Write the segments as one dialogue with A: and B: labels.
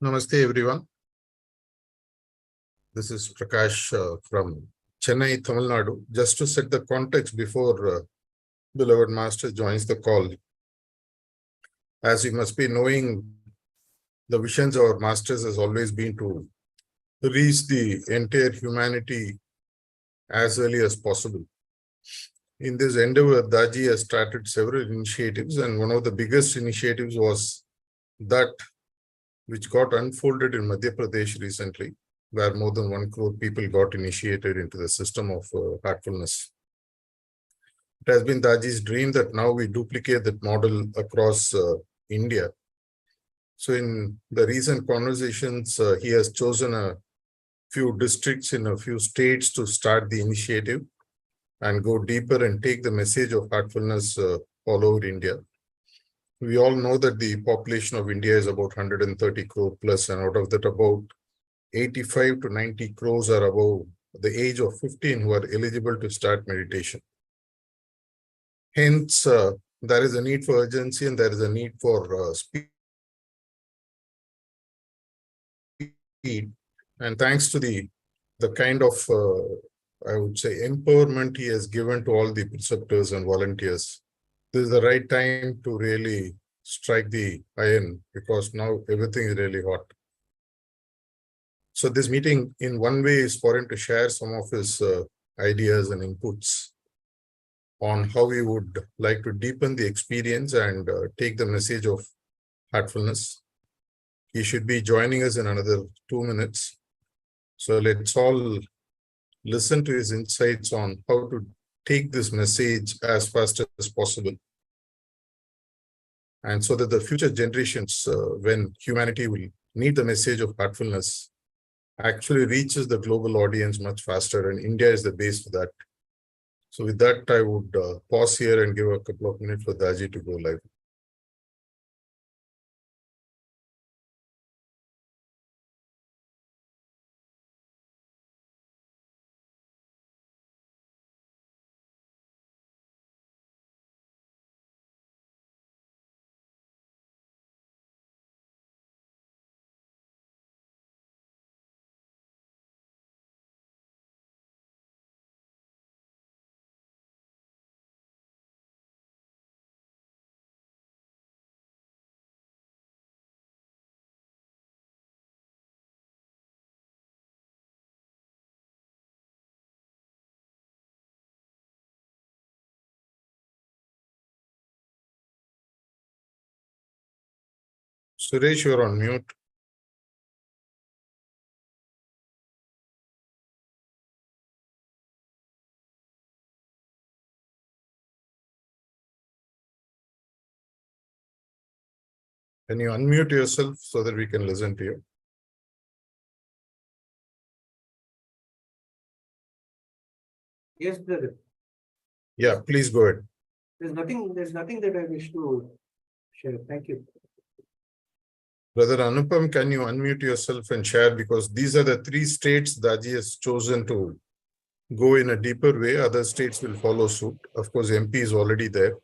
A: Namaste everyone. This is Prakash from Chennai, Tamil Nadu. Just to set the context before beloved master joins the call. As you must be knowing, the visions of our masters has always been to reach the entire humanity as early as possible. In this endeavor, Daaji has started several initiatives, and one of the biggest initiatives was that which got unfolded in Madhya Pradesh recently, where more than 1 crore people got initiated into the system of heartfulness. It has been Daji's dream that now we duplicate that model across India. So in the recent conversations, he has chosen a few districts in a few states to start the initiative and go deeper and take the message of heartfulness all over India. We all know that the population of India is about 130 crore plus, and out of that about 85 to 90 crores are above the age of 15 who are eligible to start meditation. Hence, there is a need for urgency and there is a need for speed. And thanks to the kind of, I would say, empowerment he has given to all the preceptors and volunteers, this is the right time to really strike the iron, because now everything is really hot. So this meeting in one way is for him to share some of his ideas and inputs on how we would like to deepen the experience and take the message of heartfulness. He should be joining us in another 2 minutes. So let's all listen to his insights on how to take this message as fast as possible. And so that the future generations, when humanity will need the message of heartfulness, actually reaches the global audience much faster, and India is the base for that. So with that, I would pause here and give a couple of minutes for Daaji to go live. Suresh, you're on mute. Can you unmute yourself so that we can listen to you?
B: Yes, brother.
A: Yeah, please go ahead.
B: There's nothing that I wish to share. Thank you.
A: Brother Anupam, can you unmute yourself and share? Because these are the 3 states Daaji has chosen to go in a deeper way. Other states will follow suit. Of course, MP is already there.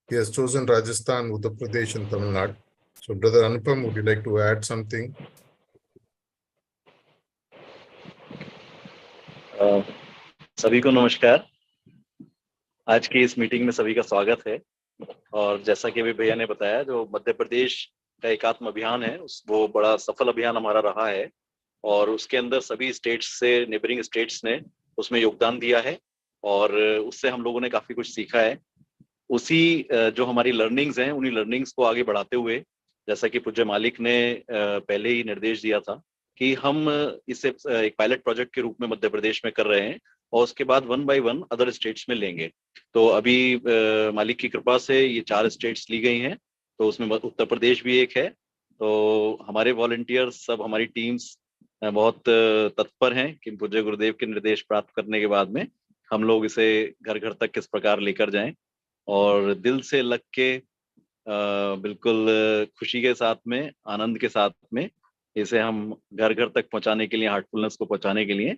A: He has chosen Rajasthan, Uttar Pradesh, and Tamil Nadu. So, Brother Anupam, would you like to add something?
C: सभी को नमस्कार। आज की इस meeting में सभी का स्वागत है। और जैसा कि अभी भैया ने बताया, जो मध्य प्रदेश का एकात्म अभियान है, वो बड़ा सफल अभियान हमारा रहा है, और उसके अंदर सभी स्टेट्स से नेबरिंग स्टेट्स ने उसमें योगदान दिया है, और उससे हम लोगों ने काफी कुछ सीखा है। उसी जो हमारी लर्निंग्स हैं, उन्हीं लर्निंग्स को आगे बढ़ाते हुए, जैसा कि पूज्य मालिक ने पहले ही निर्देश दिया था कि हम इसे एक पायलट प्रोजेक्ट के रूप में मध्य प्रदेश में कर रहे हैं, और उसके बाद 1 बाय 1 अदर स्टेट्स में लेंगे। तो अभी मालिक की कृपा से ये 4 स्टेट्स ली गई हैं, तो उसमें उत्तर प्रदेश भी एक है। तो हमारे वॉलंटियर्स सब, हमारी टीम्स बहुत तत्पर हैं कि पूज्य गुरुदेव के निर्देश प्राप्त करने के बाद में हम लोग इसे घर घर तक किस प्रकार लेकर जाएं, और दिल से लग के बिल्कुल खुशी के साथ में, आनंद के साथ में इसे हम घर घर तक पहुंचाने के लिए, हार्टफुलनेस को पहुंचाने के लिए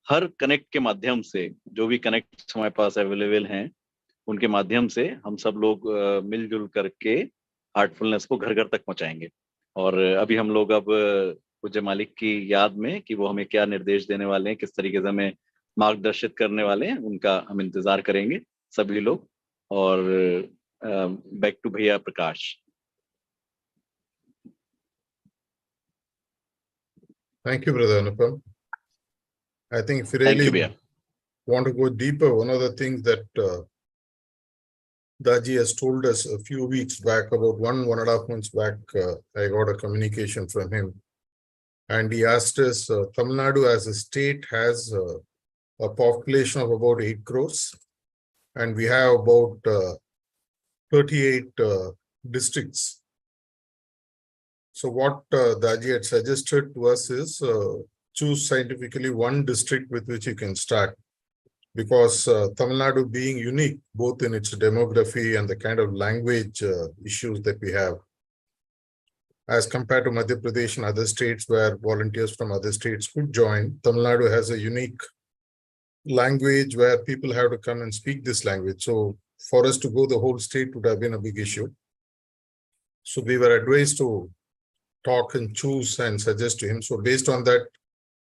C: हर कनेक्ट के माध्यम से, जो भी कनेक्ट हमारे पास अवेलेबल हैं, उनके माध्यम से हम सब लोग मिलजुल करके हार्टफुलनेस को घर घर तक पहुंचाएंगे। और अभी हम लोग अब पूज्य मालिक की याद में कि वो हमें क्या निर्देश देने वाले हैं, किस तरीके से हमें मार्गदर्शित करने वाले हैं, उनका हम इंतजार करेंगे सभी लोग। और बैक टू भैया प्रकाश।
A: Thank you, Brother Anupam. I think if you
C: thank you
A: really
C: भैया।
A: want to go deeper, one of the things that Daaji has told us a few weeks back, about 1.5 months back, I got a communication from him. And he asked us, Tamil Nadu as a state has a population of about 8 crores. And we have about 38 districts. So what Daaji had suggested to us is choose scientifically one district with which you can start. Because Tamil Nadu being unique, both in its demography and the kind of language issues that we have, as compared to Madhya Pradesh and other states where volunteers from other states could join, Tamil Nadu has a unique language where people have to come and speak this language. So for us to go the whole state would have been a big issue. So we were advised to talk and choose and suggest to him. So based on that,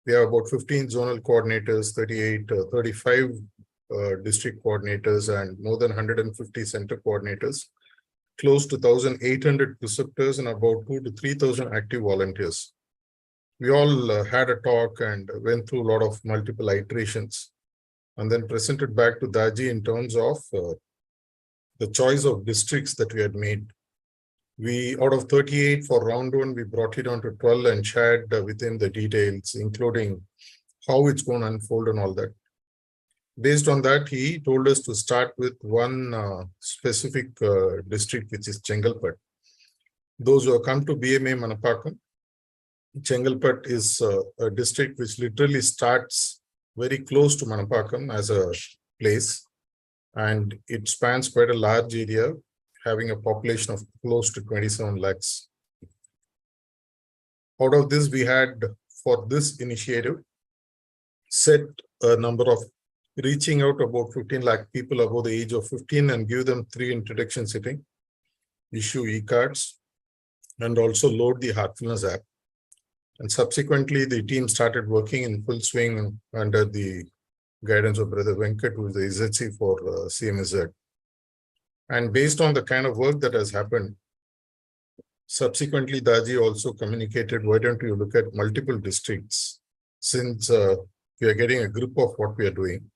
A: we have about 15 zonal coordinators, 35 district coordinators, and more than 150 center coordinators, close to 1,800 preceptors, and about 2,000 to 3,000 active volunteers. We all had a talk and went through a lot of multiple iterations, and then presented back to Daaji in terms of the choice of districts that we had made. We, out of 38 for round one, we brought it down to 12 and shared with him the details, including how it's going to unfold and all that. Based on that, he told us to start with one specific district, which is Chengalpat. Those who have come to BMA Manapakam, Chengalpat is a district which literally starts very close to Manapakam as a place, and it spans quite a large area, having a population of close to 27 lakhs. Out of this, we had, for this initiative, set a number of reaching out about 15 lakh people above the age of 15 and give them 3 introduction sitting, issue e-cards, and also load the Heartfulness app. And subsequently, the team started working in full swing under the guidance of Brother Venkat, who is the SHC for CMSZ. And based on the kind of work that has happened, subsequently, Daaji also communicated, why don't you look at multiple districts, since we are getting a grip of what we are doing.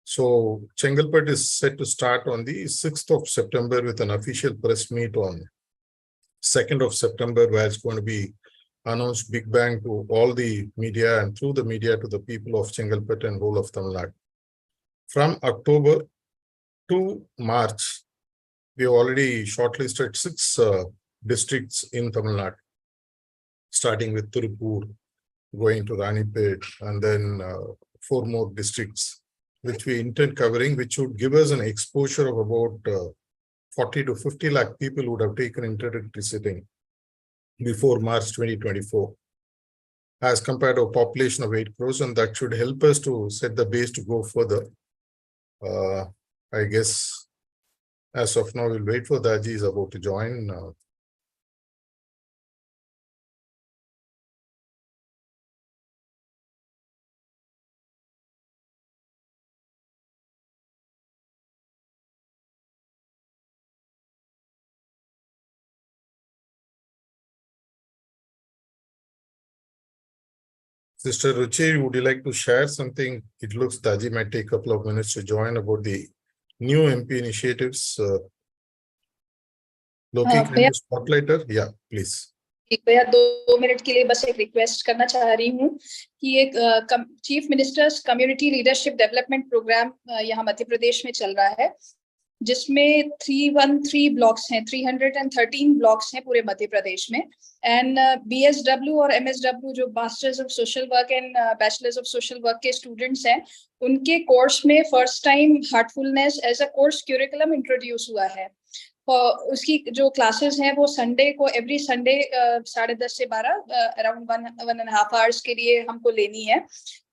A: So Chengalpat is set to start on the 6th of September with an official press meet on 2nd of September, where it's going to be announced big bang to all the media and through the media to the people of Chengalpat and whole of Tamil Nadu. From October to March, we have already shortlisted 6 districts in Tamil Nadu, starting with Tirupur, going to Ranipet, and then 4 more districts, which we intend covering, which would give us an exposure of about 40 to 50 lakh people who would have taken introductory sitting before March 2024, as compared to a population of 8 crores, and that should help us to set the base to go further. I guess as of now, we'll wait for Daaji is about to join. Sister Ruchi, would you like to share something? It looks Daaji might take a couple of minutes to join about the new MP initiatives. Loki, can you spotlight her? Yeah, please.
D: एक भैया 2 minute के लिए बस एक request करना चाह रही हूँ कि एक chief ministers community leadership development program यहाँ मध्य प्रदेश में चल रहा है, जिसमें 313 ब्लॉक्स हैं, 313 ब्लॉक्स हैं पूरे मध्य प्रदेश में. एंड BSW और MSW जो masters of social work and bachelors of social work के स्टूडेंट्स हैं, उनके कोर्स में first time heartfulness as a course curriculum introduce हुआ है. उसकी जो क्लासेस हैं वो संडे को, एवरी संडे 10:30 से 12 अराउंड 1.5 आवर्स के लिए हमको लेनी है.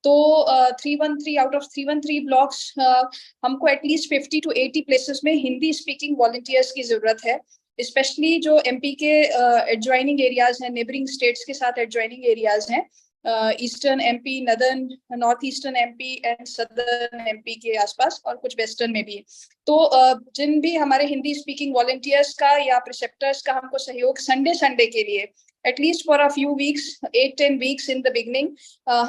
D: तो 313 आउट ऑफ 313 ब्लॉक्स हमको एटलीस्ट 50 to 80 प्लेसेस में हिंदी स्पीकिंग वॉलंटियर्स की जरूरत है. स्पेशली जो एमपी के एडजॉइनिंग एरियाज हैं, नेबरिंग स्टेट्स के साथ एडजॉइनिंग एरियाज हैं, eastern MP, north eastern MP and southern MP के आसपास, और कुछ वेस्टर्न में भी। तो जिन भी हमारे हिंदी स्पीकिंग वॉलंटियर्स का या प्रिसेप्टर्स का हमको सहयोग संडे के लिए at least for a few weeks, 8-10 weeks in the beginning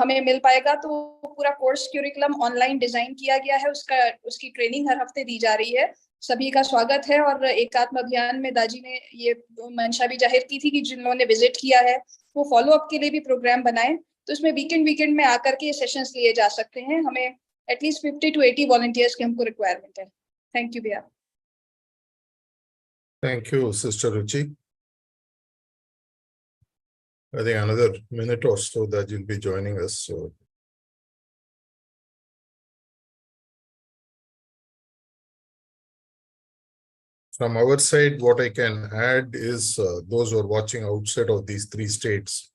D: हमें मिल पाएगा। तो पूरा कोर्स क्यूरिकुलम ऑनलाइन डिजाइन किया गया है, उसकी ट्रेनिंग हर हफ्ते दी जा रही है। सभी का स्वागत है। और एकात्म अभियान में दाजी ने ये मंशा भी जाहिर की थी कि जिन लोगों ने विजिट किया है वो फॉलो अप के लिए भी प्रोग्राम बनाए। तो इसमें वीकेंड में आकर के ये सेशंस लिए जा सकते हैं। हमें एटलीस्ट 50 to 80 वॉलंटियर्स की हमको रिक्वायरमेंट है। थैंक यू भैया।
A: Thank you, Sister Ruchi. I think another minute or so that you'll be joining us. So from our side, what I can add is those who are watching outside of these three states,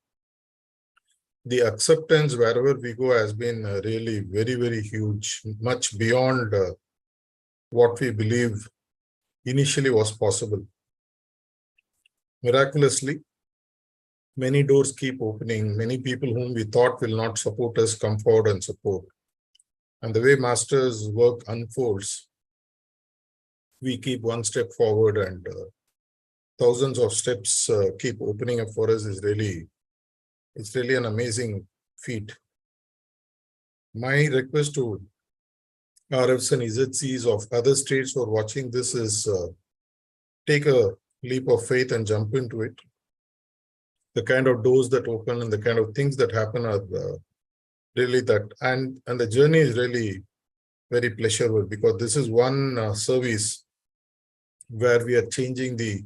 A: the acceptance wherever we go has been really very, very huge, much beyond what we believe initially was possible. Miraculously, many doors keep opening. Many people whom we thought will not support us come forward and support. And the way Master's work unfolds, we keep one step forward, and thousands of steps keep opening up for us. It's really an amazing feat. My request to RFs and ZCs of other states who are watching this is take a leap of faith and jump into it. The kind of doors that open and the kind of things that happen are really that, and the journey is really very pleasurable, because this is one service where we are changing the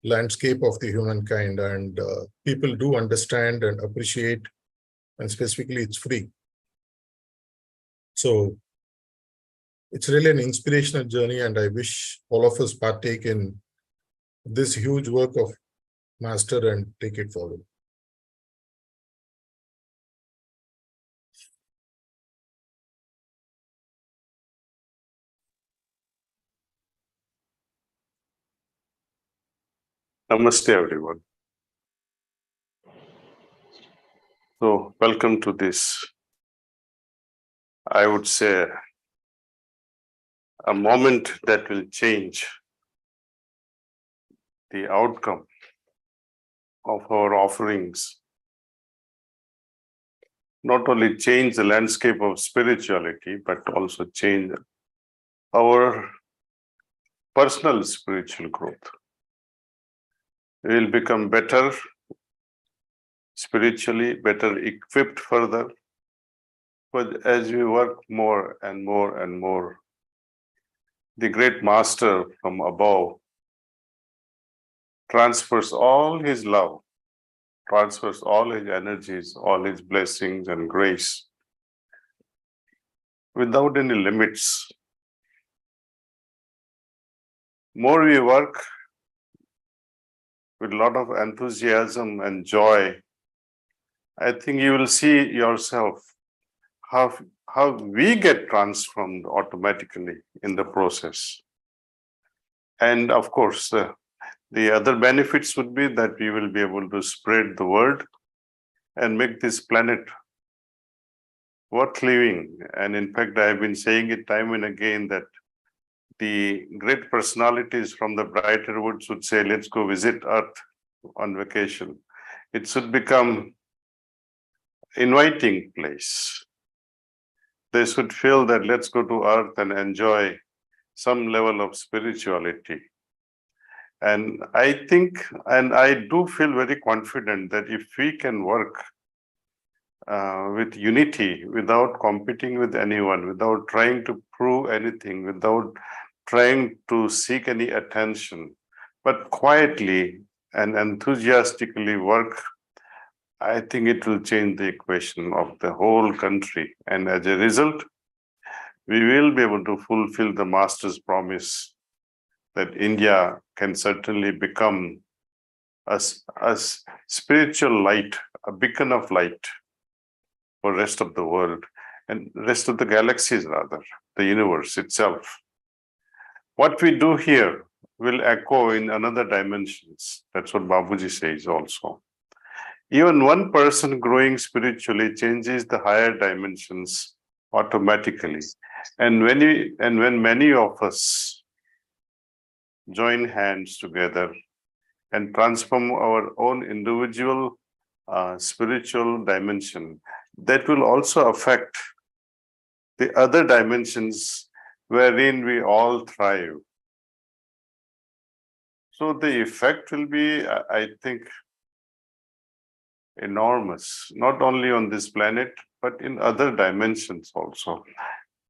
A: landscape of the humankind, and people do understand and appreciate, and specifically it's free. So it's really an inspirational journey, and I wish all of us partake in this huge work of Master and take it forward.
E: Namaste, everyone. So, welcome to this, I would say, a moment that will change the outcome of our offerings. Not only change the landscape of spirituality, but also change our personal spiritual growth. We will become better spiritually, better equipped further. But as we work more and more and more, the great Master from above transfers all his love, transfers all his energies, all his blessings and grace without any limits. More we work with a lot of enthusiasm and joy, I think you will see yourself how we get transformed automatically in the process. And of course, the other benefits would be that we will be able to spread the word and make this planet worth living. And in fact, I've been saying it time and again that the great personalities from the brighter woods would say, let's go visit Earth on vacation. It should become inviting place. They should feel that let's go to Earth and enjoy some level of spirituality. And I think, and I do feel very confident that if we can work with unity, without competing with anyone, without trying to prove anything, without trying to seek any attention, but quietly and enthusiastically work, I think it will change the equation of the whole country. And as a result, we will be able to fulfill the Master's promise that India can certainly become a spiritual light, a beacon of light for the rest of the world and rest of the galaxies, rather, the universe itself. What we do here, will echo in another dimensions. That's what Babuji says also. Even one person growing spiritually changes the higher dimensions automatically. And when many of us join hands together and transform our own individual spiritual dimension, that will also affect the other dimensions wherein we all thrive. So the effect will be, I think, enormous, not only on this planet, but in other dimensions also.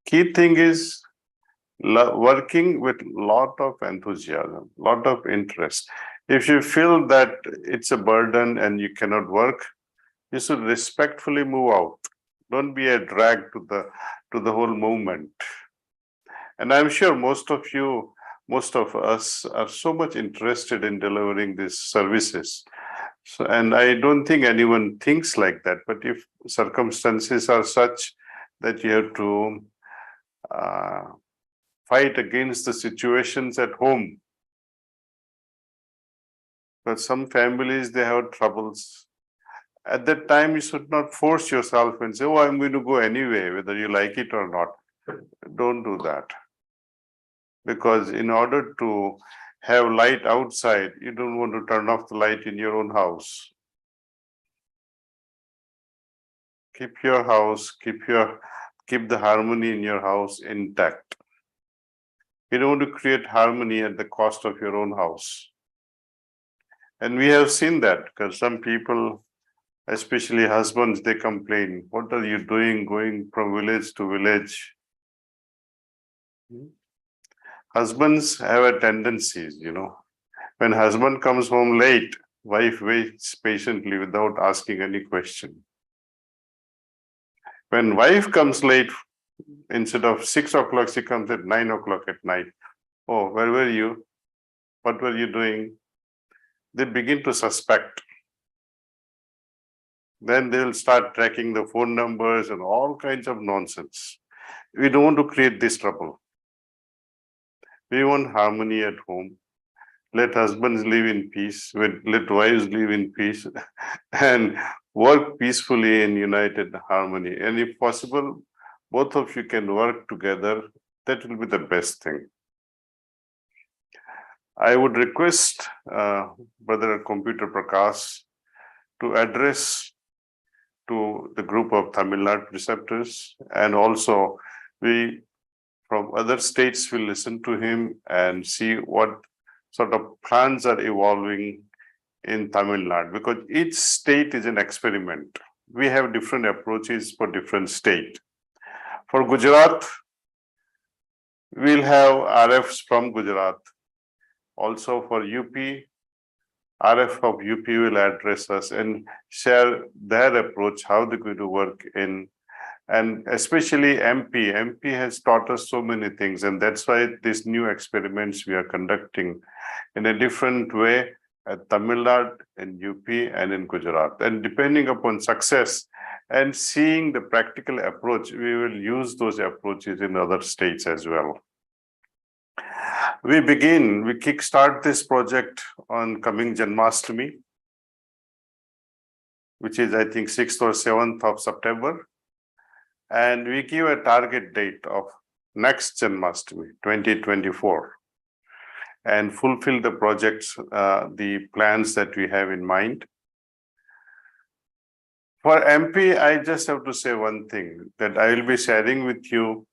E: Key thing is working with lot of enthusiasm, lot of interest. If you feel that it's a burden and you cannot work, you should respectfully move out. Don't be a drag to the whole movement. And I'm sure most of us are so much interested in delivering these services. So, and I don't think anyone thinks like that, but if circumstances are such that you have to fight against the situations at home, but some families, they have troubles. At that time, you should not force yourself and say, oh, I'm going to go anyway, whether you like it or not. Don't do that. Because in order to have light outside, you don't want to turn off the light in your own house. Keep your house, keep the harmony in your house intact. You don't want to create harmony at the cost of your own house. And we have seen that because some people, especially husbands, they complain, what are you doing going from village to village? Husbands have a tendency, when husband comes home late, wife waits patiently without asking any question. When wife comes late, instead of 6 o'clock, she comes at 9 o'clock at night. Oh, where were you? What were you doing? They begin to suspect. Then they'll start tracking the phone numbers and all kinds of nonsense. We don't want to create this trouble. We want harmony at home. Let husbands live in peace, let wives live in peace, and work peacefully in united harmony. And if possible, both of you can work together. That will be the best thing. I would request Brother Computer Prakash to address to the group of Tamil Nadu preceptors, and also we from other states will listen to him and see what sort of plans are evolving in Tamil Nadu, because each state is an experiment. We have different approaches for different state. For Gujarat, we'll have RFs from Gujarat. Also for UP, RF of UP will address us and share their approach, how they're going to work in, and especially MP. MP has taught us so many things, and that's why these new experiments we are conducting in a different way at Tamil Nadu, in UP, and in Gujarat. And depending upon success and seeing the practical approach, we will use those approaches in other states as well. We kickstart this project on coming Janmashtami, which is, I think, 6th or 7th of September. And we give a target date of next Janmashtami, 2024, and fulfill the projects, the plans that we have in mind. For MP, I just have to say one thing, that I will be sharing with you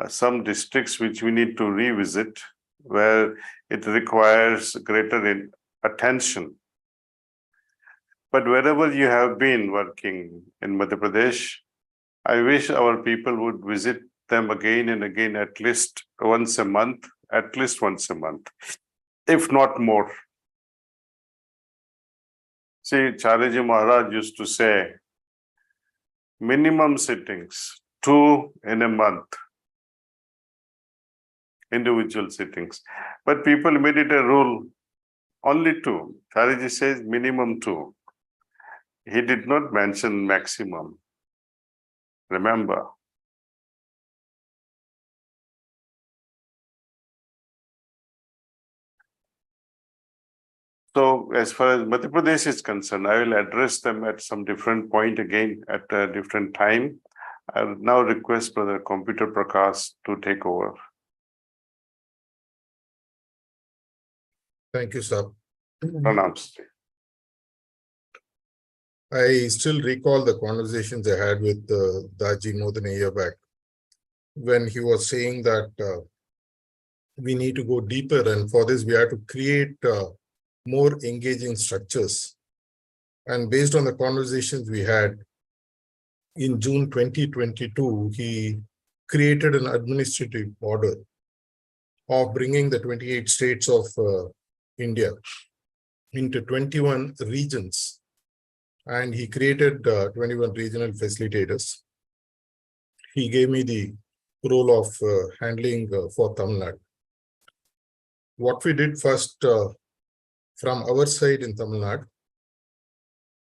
E: some districts which we need to revisit, where it requires greater attention. But wherever you have been working in Madhya Pradesh, I wish our people would visit them again and again, at least once a month, if not more. See, Chariji Maharaj used to say, minimum sittings, 2 in a month, individual sittings. But people made it a rule, only 2. Chariji says minimum 2. He did not mention maximum. Remember. So as far as Madhya Pradesh is concerned, I will address them at some different point again at a different time. I will now request Brother Computer Prakash to take over.
A: Thank you, sir.
E: Pranams.
A: I still recall the conversations I had with Daaji more than a year back, when he was saying that we need to go deeper, and for this we have to create more engaging structures. And based on the conversations we had, in June 2022, he created an administrative order of bringing the 28 states of India into 21 regions. And he created 21 regional facilitators. He gave me the role of handling for Tamil Nadu. What we did first from our side in Tamil Nadu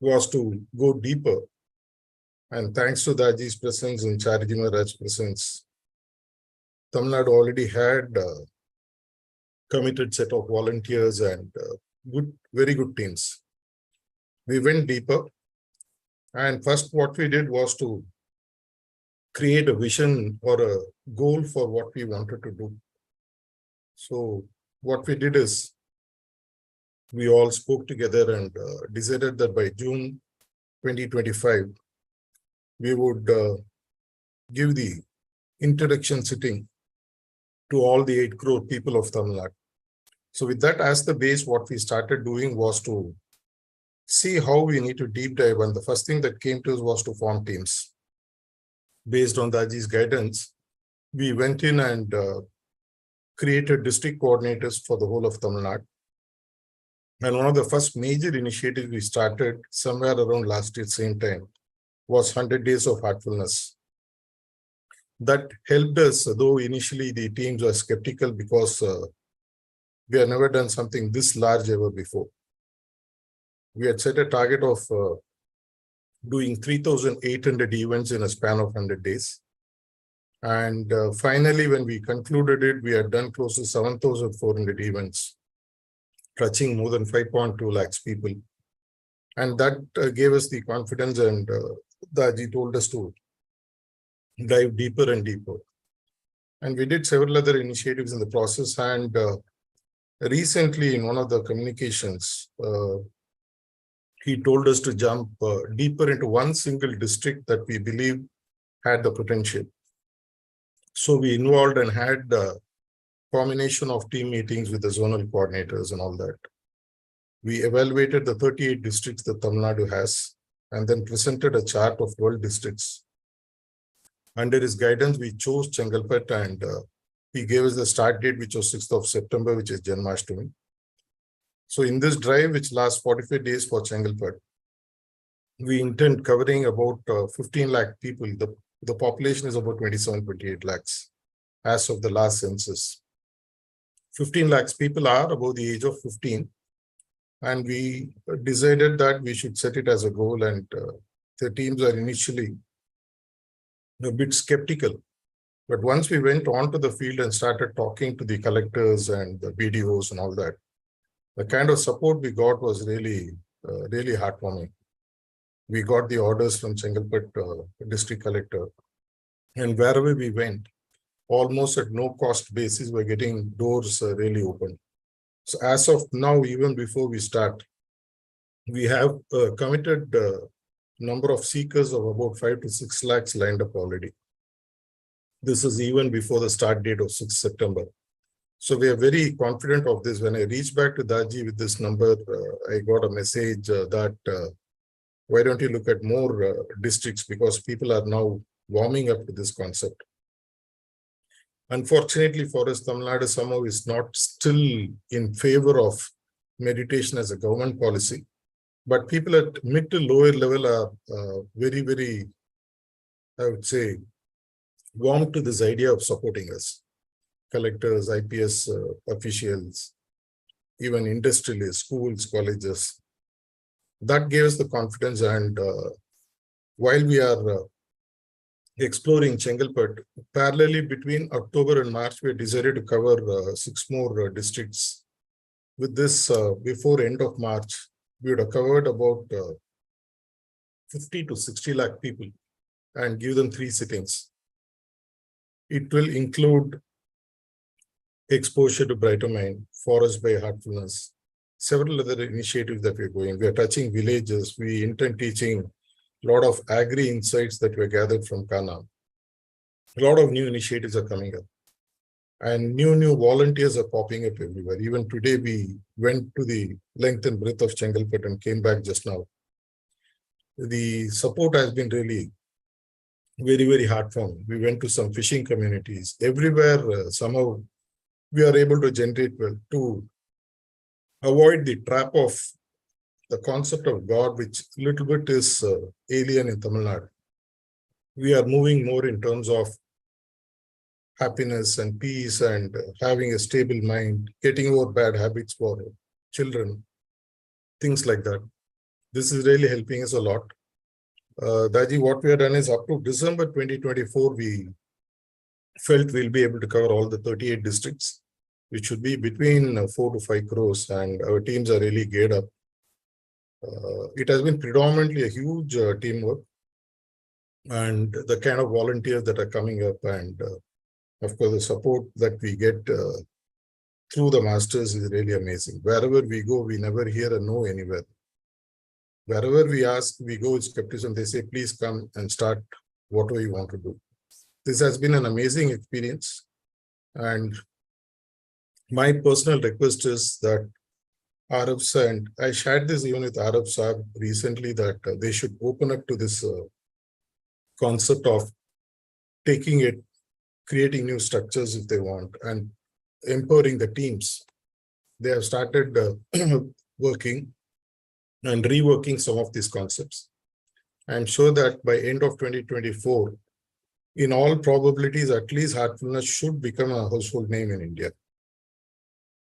A: was to go deeper. And thanks to Daaji's presence and Chariji Maharaj's presence, Tamil Nadu already had a committed set of volunteers and very good teams. We went deeper. And first what we did was to create a vision or a goal for what we wanted to do. So what we did is we all spoke together and decided that by June 2025, we would give the introduction sitting to all the 8 crore people of Tamil Nadu. So with that as the base, what we started doing was to see how we need to deep dive. And the first thing that came to us was to form teams. Based on Daaji's guidance, we went in and created district coordinators for the whole of Tamil Nadu. And one of the first major initiatives we started somewhere around last year, same time, was 100 days of heartfulness. That helped us, though initially the teams were skeptical because we had never done something this large ever before. We had set a target of doing 3,800 events in a span of 100 days. And finally, when we concluded it, we had done close to 7,400 events, touching more than 5.2 lakhs people. And that gave us the confidence, and Daaji told us to dive deeper and deeper. And we did several other initiatives in the process. And recently, in one of the communications, he told us to jump deeper into one single district that we believe had the potential. So we involved and had a combination of team meetings with the zonal coordinators and all that. We evaluated the 38 districts that Tamil Nadu has and then presented a chart of 12 districts. Under his guidance, we chose Chengalpet, and he gave us the start date, which was 6th of September, which is Janmashtami. So in this drive, which lasts 45 days for Chengalpet, we intend covering about 15 lakh people. The population is about 27-28 lakhs as of the last census. 15 lakhs people are above the age of 15. And we decided that we should set it as a goal, and the teams are initially a bit skeptical. But once we went onto the field and started talking to the collectors and the BDOs and all that, the kind of support we got was really, really heartwarming. We got the orders from Chengalpet district collector, and wherever we went, almost at no cost basis, we're getting doors really open. So as of now, even before we start, we have a committed number of seekers of about 5 to 6 lakhs lined up already. This is even before the start date of 6th September. So we are very confident of this. When I reached back to Daaji with this number, I got a message that why don't you look at more districts, because people are now warming up to this concept. Unfortunately for us, Tamil Nadu somehow is not still in favor of meditation as a government policy, but people at mid to lower level are very, very, I would say, warm to this idea of supporting us. Collectors, IPS officials, even industrialists, schools, colleges. That gave us the confidence, and while we are exploring Chengalpet, parallelly between October and March, we decided to cover 6 more districts with this, before end of March, we would have covered about 50 to 60 lakh people and give them 3 sittings. It will include exposure to brighter mind, forest by heartfulness, several other initiatives that we're going. We are touching villages. We intend teaching a lot of agri insights that were gathered from Kanha. A lot of new initiatives are coming up. And new volunteers are popping up everywhere. Even today, we went to the length and breadth of Chengalpet and came back just now. The support has been really very, very heartwarming. We went to some fishing communities. Everywhere, somehow, we are able to generate well to avoid the trap of the concept of God, which a little bit is alien in Tamil Nadu. We are moving more in terms of happiness and peace and having a stable mind, getting over bad habits for children, things like that. This is really helping us a lot. Daaji, what we have done is up to December 2024, we felt we'll be able to cover all the 38 districts, which should be between 4 to 5 crores, and our teams are really geared up. It has been predominantly a huge teamwork, and the kind of volunteers that are coming up, and of course, the support that we get through the masters is really amazing. Wherever we go, we never hear a no anywhere. Wherever we ask, we go with skepticism. They say, please come and start whatever you want to do. This has been an amazing experience. And my personal request is that Arabs, and I shared this even with Arabs recently, that they should open up to this concept of taking it, creating new structures if they want, and empowering the teams. They have started working and reworking some of these concepts. I'm sure that by end of 2024, in all probabilities, at least Heartfulness should become a household name in India.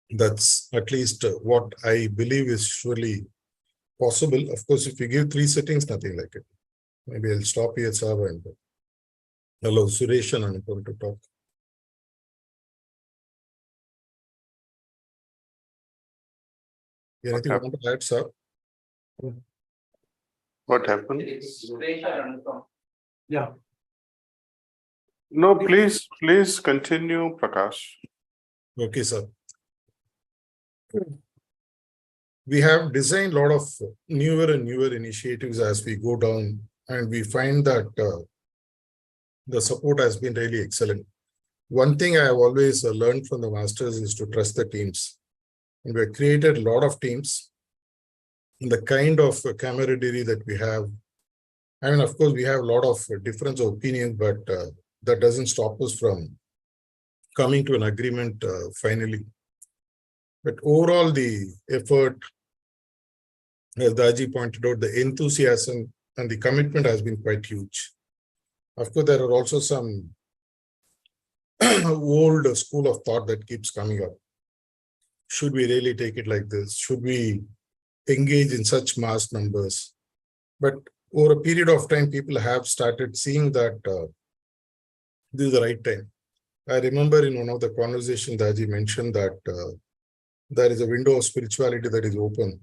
A: That's at least what I believe is surely possible. Of course, if you give 3 sittings, nothing like it. Maybe I'll stop here, sir, and allow Suresh and Anupam to talk. Anything you want to add, sir?
E: What happened?
B: Yeah.
E: No, please continue, Prakash.
A: Okay, sir. We have designed a lot of newer and newer initiatives as we go down, and we find that the support has been really excellent. One thing I have always learned from the masters is to trust the teams. And we have created a lot of teams. And the kind of camaraderie that we have, I mean, of course, we have a lot of difference of opinions, but that doesn't stop us from coming to an agreement finally. But overall, the effort, as Daaji pointed out, the enthusiasm and the commitment has been quite huge. Of course, there are also some old school of thought that keeps coming up. Should we really take it like this? Should we engage in such mass numbers? But over a period of time, people have started seeing that this is the right time. I remember in one of the conversations, Daaji mentioned that there is a window of spirituality that is open,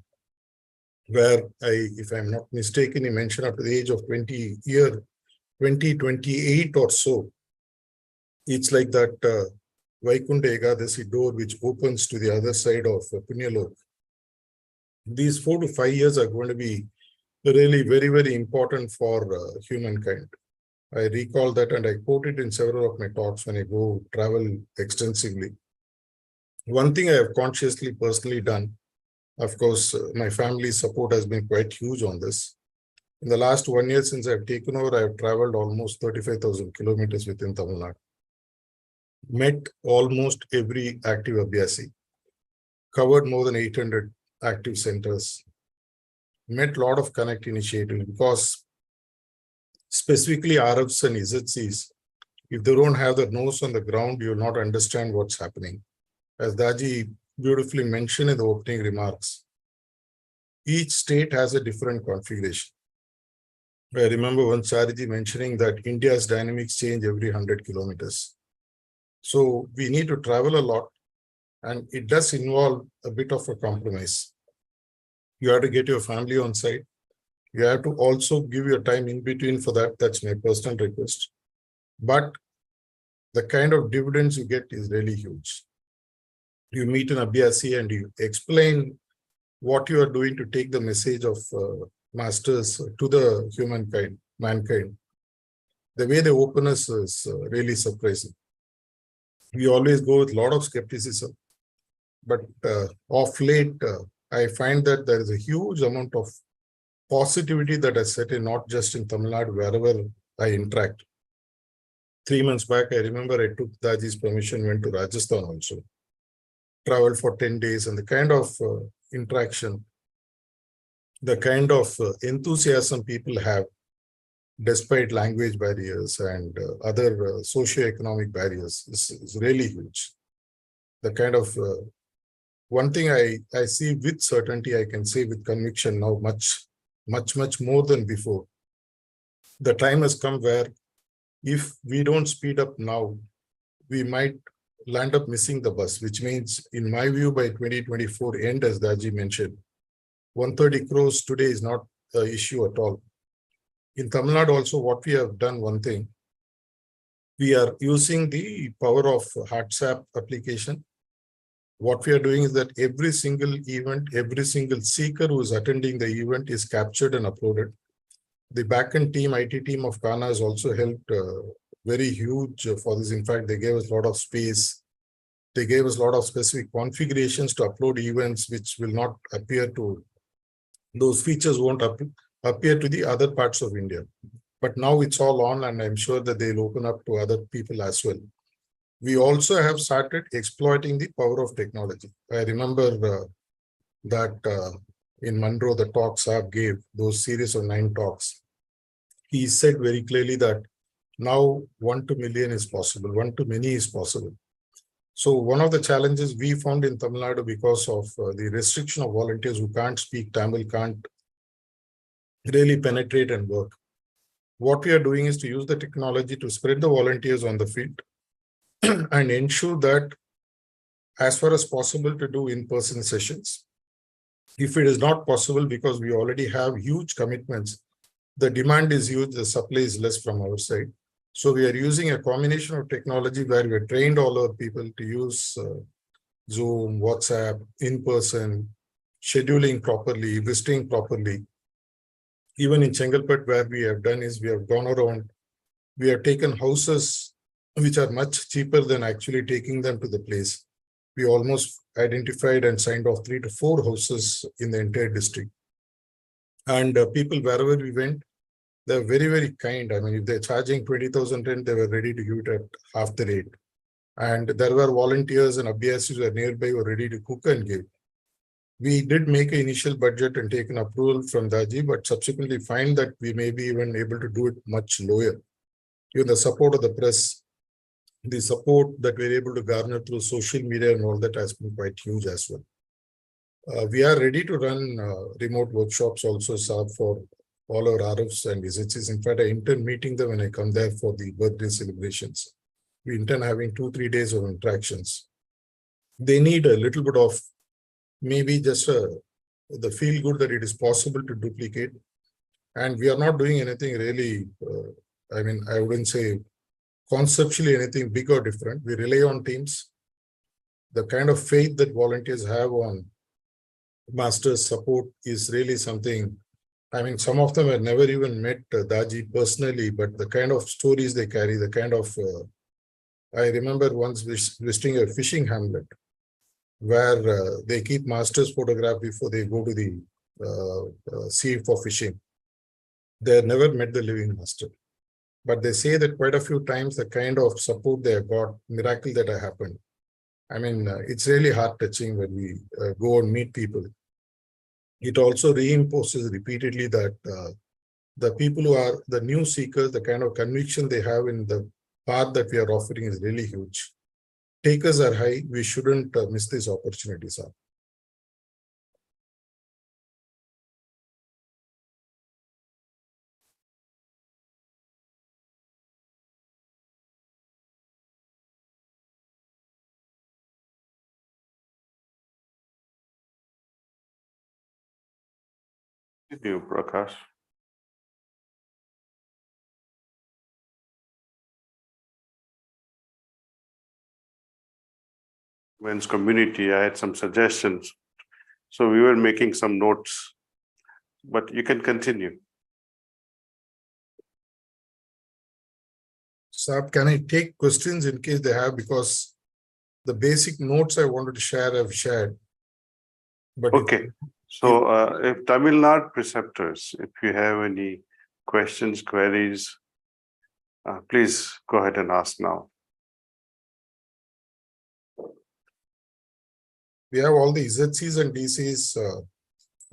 A: where if I'm not mistaken, he mentioned up to the age of 2028 or so, it's like that Vaikunta Ekadasi door which opens to the other side of Punyalok. These 4 to 5 years are going to be really very, very important for humankind. I recall that, and I quote it in several of my talks when I go travel extensively. One thing I have consciously personally done, of course, my family's support has been quite huge on this. In the last 1 year since I've taken over, I have traveled almost 35,000 kilometers within Tamil Nadu. Met almost every active Abhyasi, covered more than 800 active centers, met a lot of connect initiatives, because specifically Arabs and ISTs, if they don't have their nose on the ground, you will not understand what's happening. As Daaji beautifully mentioned in the opening remarks, each state has a different configuration. I remember once Chariji mentioning that India's dynamics change every 100 kilometers. So we need to travel a lot And it does involve a bit of a compromise. You have to get your family on site. You have to also give your time in between for that. That's my personal request. But the kind of dividends you get is really huge. You meet an Abhyasi and you explain what you are doing to take the message of masters to the mankind. The way they open us is really surprising. We always go with a lot of skepticism, but of late, I find that there is a huge amount of positivity that has set in, not just in Tamil Nadu, wherever I interact. 3 months back, I remember I took Daaji's permission, went to Rajasthan also, traveled for 10 days, and the kind of interaction, the kind of enthusiasm people have, despite language barriers and other socio-economic barriers, is really huge. The kind of one thing I see with certainty, I can say with conviction now, much more than before. The time has come where if we don't speed up now, we might land up missing the bus, which means, in my view, by 2024 end, as Daaji mentioned, 130 crores today is not an issue at all. In Tamil Nadu also, what we have done, one thing, we are using the power of WhatsApp application. What we are doing is that every single event, every single seeker who is attending the event is captured and uploaded. The backend team, IT team of Kanha has also helped very huge for this. In fact, they gave us a lot of space. They gave us a lot of specific configurations to upload events, which will not appear to, those features won't appear to the other parts of India. But now it's all on, and I'm sure that they'll open up to other people as well. We also have started exploiting the power of technology. I remember that in Monroe, the talks Saab gave, those series of 9 talks, he said very clearly that now 1 to million is possible, 1 to many is possible. So one of the challenges we found in Tamil Nadu, because of the restriction of volunteers who can't speak Tamil, can't really penetrate and work. What we are doing is to use the technology to spread the volunteers on the field and ensure that, as far as possible, to do in-person sessions. If it is not possible, because we already have huge commitments, the demand is huge, the supply is less from our side. So we are using a combination of technology where we have trained all our people to use Zoom, WhatsApp, in-person, scheduling properly, visiting properly. Even in Chengalpet, where we have done is we have gone around, we have taken houses which are much cheaper than actually taking them to the place. We almost identified and signed off 3 to 4 houses in the entire district. And people, wherever we went, they're very, very kind. I mean, if they're charging 20,000 rent, they were ready to give it at half the rate. And there were volunteers and Abhyasis who were nearby, were ready to cook and give. We did make an initial budget and take an approval from Daaji, but subsequently find that we may be even able to do it much lower. Even the support of the press, the support that we're able to garner through social media and all that has been quite huge as well. We are ready to run remote workshops also, Saab, for all our RFs and SHs. In fact, I intend meeting them when I come there for the birthday celebrations. We intend having 2-3 days of interactions. They need a little bit of maybe just the feel good that it is possible to duplicate. And we are not doing anything really, I mean, I wouldn't say conceptually anything big or different. We rely on teams. The kind of faith that volunteers have on master's support is really something. I mean, some of them have never even met Daaji personally, but the kind of stories they carry, the kind of, I remember once visiting a fishing hamlet where they keep master's photograph before they go to the sea for fishing. They have never met the living master. But they say that quite a few times the kind of support they have got, miracle that have happened. I mean, it's really heart-touching when we go and meet people. It also reinforces repeatedly that the people who are the new seekers, the kind of conviction they have in the path that we are offering is really huge. Takers are high. We shouldn't miss these opportunities.
E: You, Prakash. Men's community, I had some suggestions. So we were making some notes, but you can continue.
A: Saab, can I take questions in case they have, because the basic notes I wanted to share, I've shared. But
E: Okay. So if Tamil Nadu preceptors, if you have any questions, queries, please go ahead and ask now.
A: we have all the ZCs and DCs.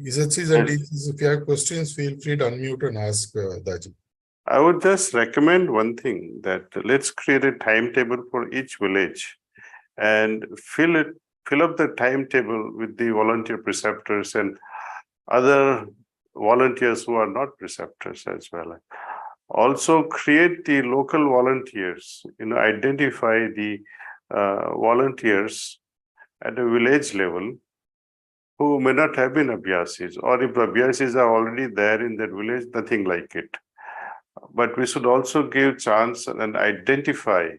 A: ZCs and DCs, if you have questions, feel free to unmute and ask Daaji.
E: I would just recommend one thing, that let's create a timetable for each village and fill up the timetable with the volunteer preceptors and other volunteers who are not preceptors as well. Also create the local volunteers, identify the volunteers at a village level who may not have been Abhyasis, or if Abhyasis are already there in that village, nothing like it. But we should also give chance and identify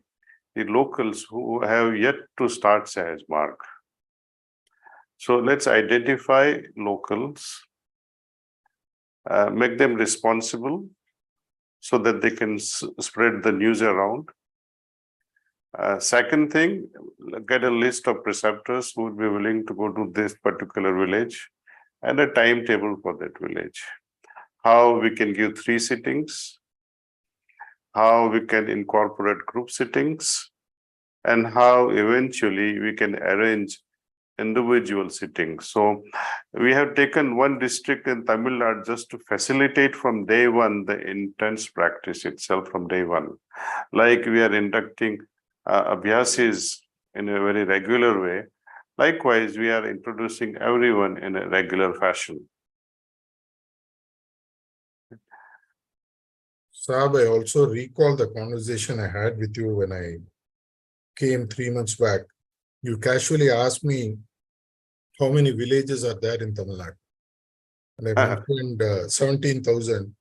E: the locals who have yet to start Sahaj Marg. So let's identify locals, make them responsible so that they can spread the news around. Second thing, get a list of preceptors who would be willing to go to this particular village and a timetable for that village. How we can give 3 sittings, how we can incorporate group sittings, and how eventually we can arrange individual sittings. So we have taken one district in Tamil Nadu just to facilitate from day one the intense practice itself from day one. Like we are inducting Abhyasis in a very regular way. Likewise, we are introducing everyone in a regular fashion.
A: Saab, I also recall the conversation I had with you when I came 3 months back. You casually asked me how many villages are there in Tamil Nadu. And I mentioned 17,000.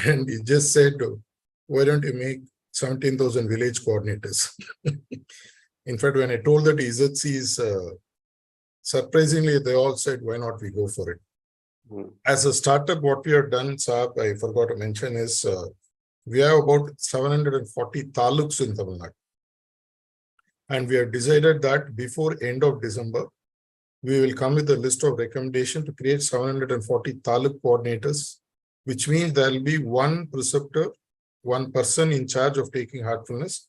A: And you just said, why don't you make 17,000 village coordinators? In fact, when I told that EZCs, surprisingly, they all said, why not we go for it? As a startup, what we have done, Saab, I forgot to mention is, we have about 740 taluks in Tamil Nadu. And we have decided that before end of December, we will come with a list of recommendations to create 740 taluk coordinators, which means there will be one preceptor, one person in charge of taking heartfulness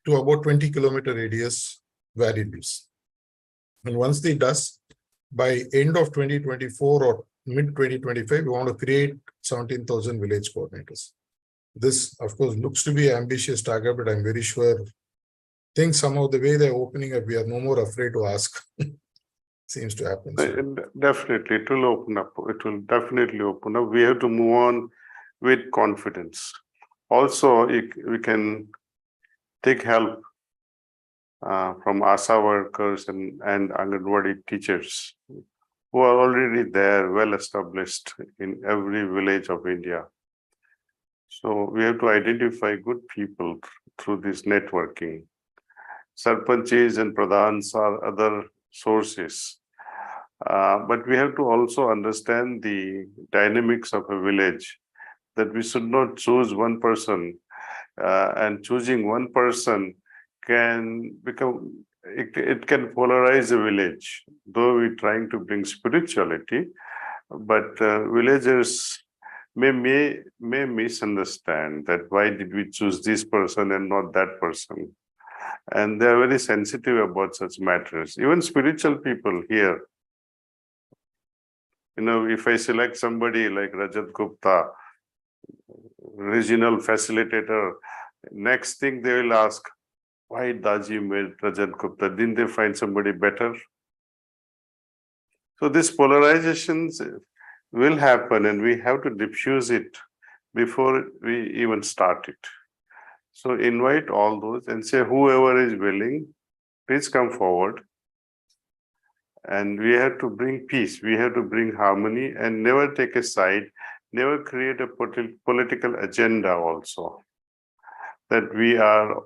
A: to about 20-kilometer radius where it is. And once they does, by end of 2024 or mid-2025, we want to create 17,000 village coordinators. This, of course, looks to be an ambitious target, but I'm very sure, think somehow the way they're opening up, we are no more afraid to ask. Seems to happen. So.
E: Definitely, it will open up. It will definitely open up. We have to move on with confidence. Also, we can take help from ASA workers and Anganwadi teachers who are already there, well established in every village of India. So we have to identify good people through this networking. Sarpanches and pradhans are other sources. But we have to also understand the dynamics of a village, that we should not choose one person, and choosing one person can become, it can polarize a village, though we're trying to bring spirituality, but villagers may misunderstand that why did we choose this person and not that person. And they're very sensitive about such matters. Even spiritual people here, if I select somebody like Rajat Gupta, regional facilitator, next thing they will ask, why Daaji made Rajat Gupta? Didn't they find somebody better? So these polarizations will happen, and we have to diffuse it before we even start it. So invite all those and say, whoever is willing, please come forward. And we have to bring peace, we have to bring harmony and never take a side, never create a political agenda also. That we are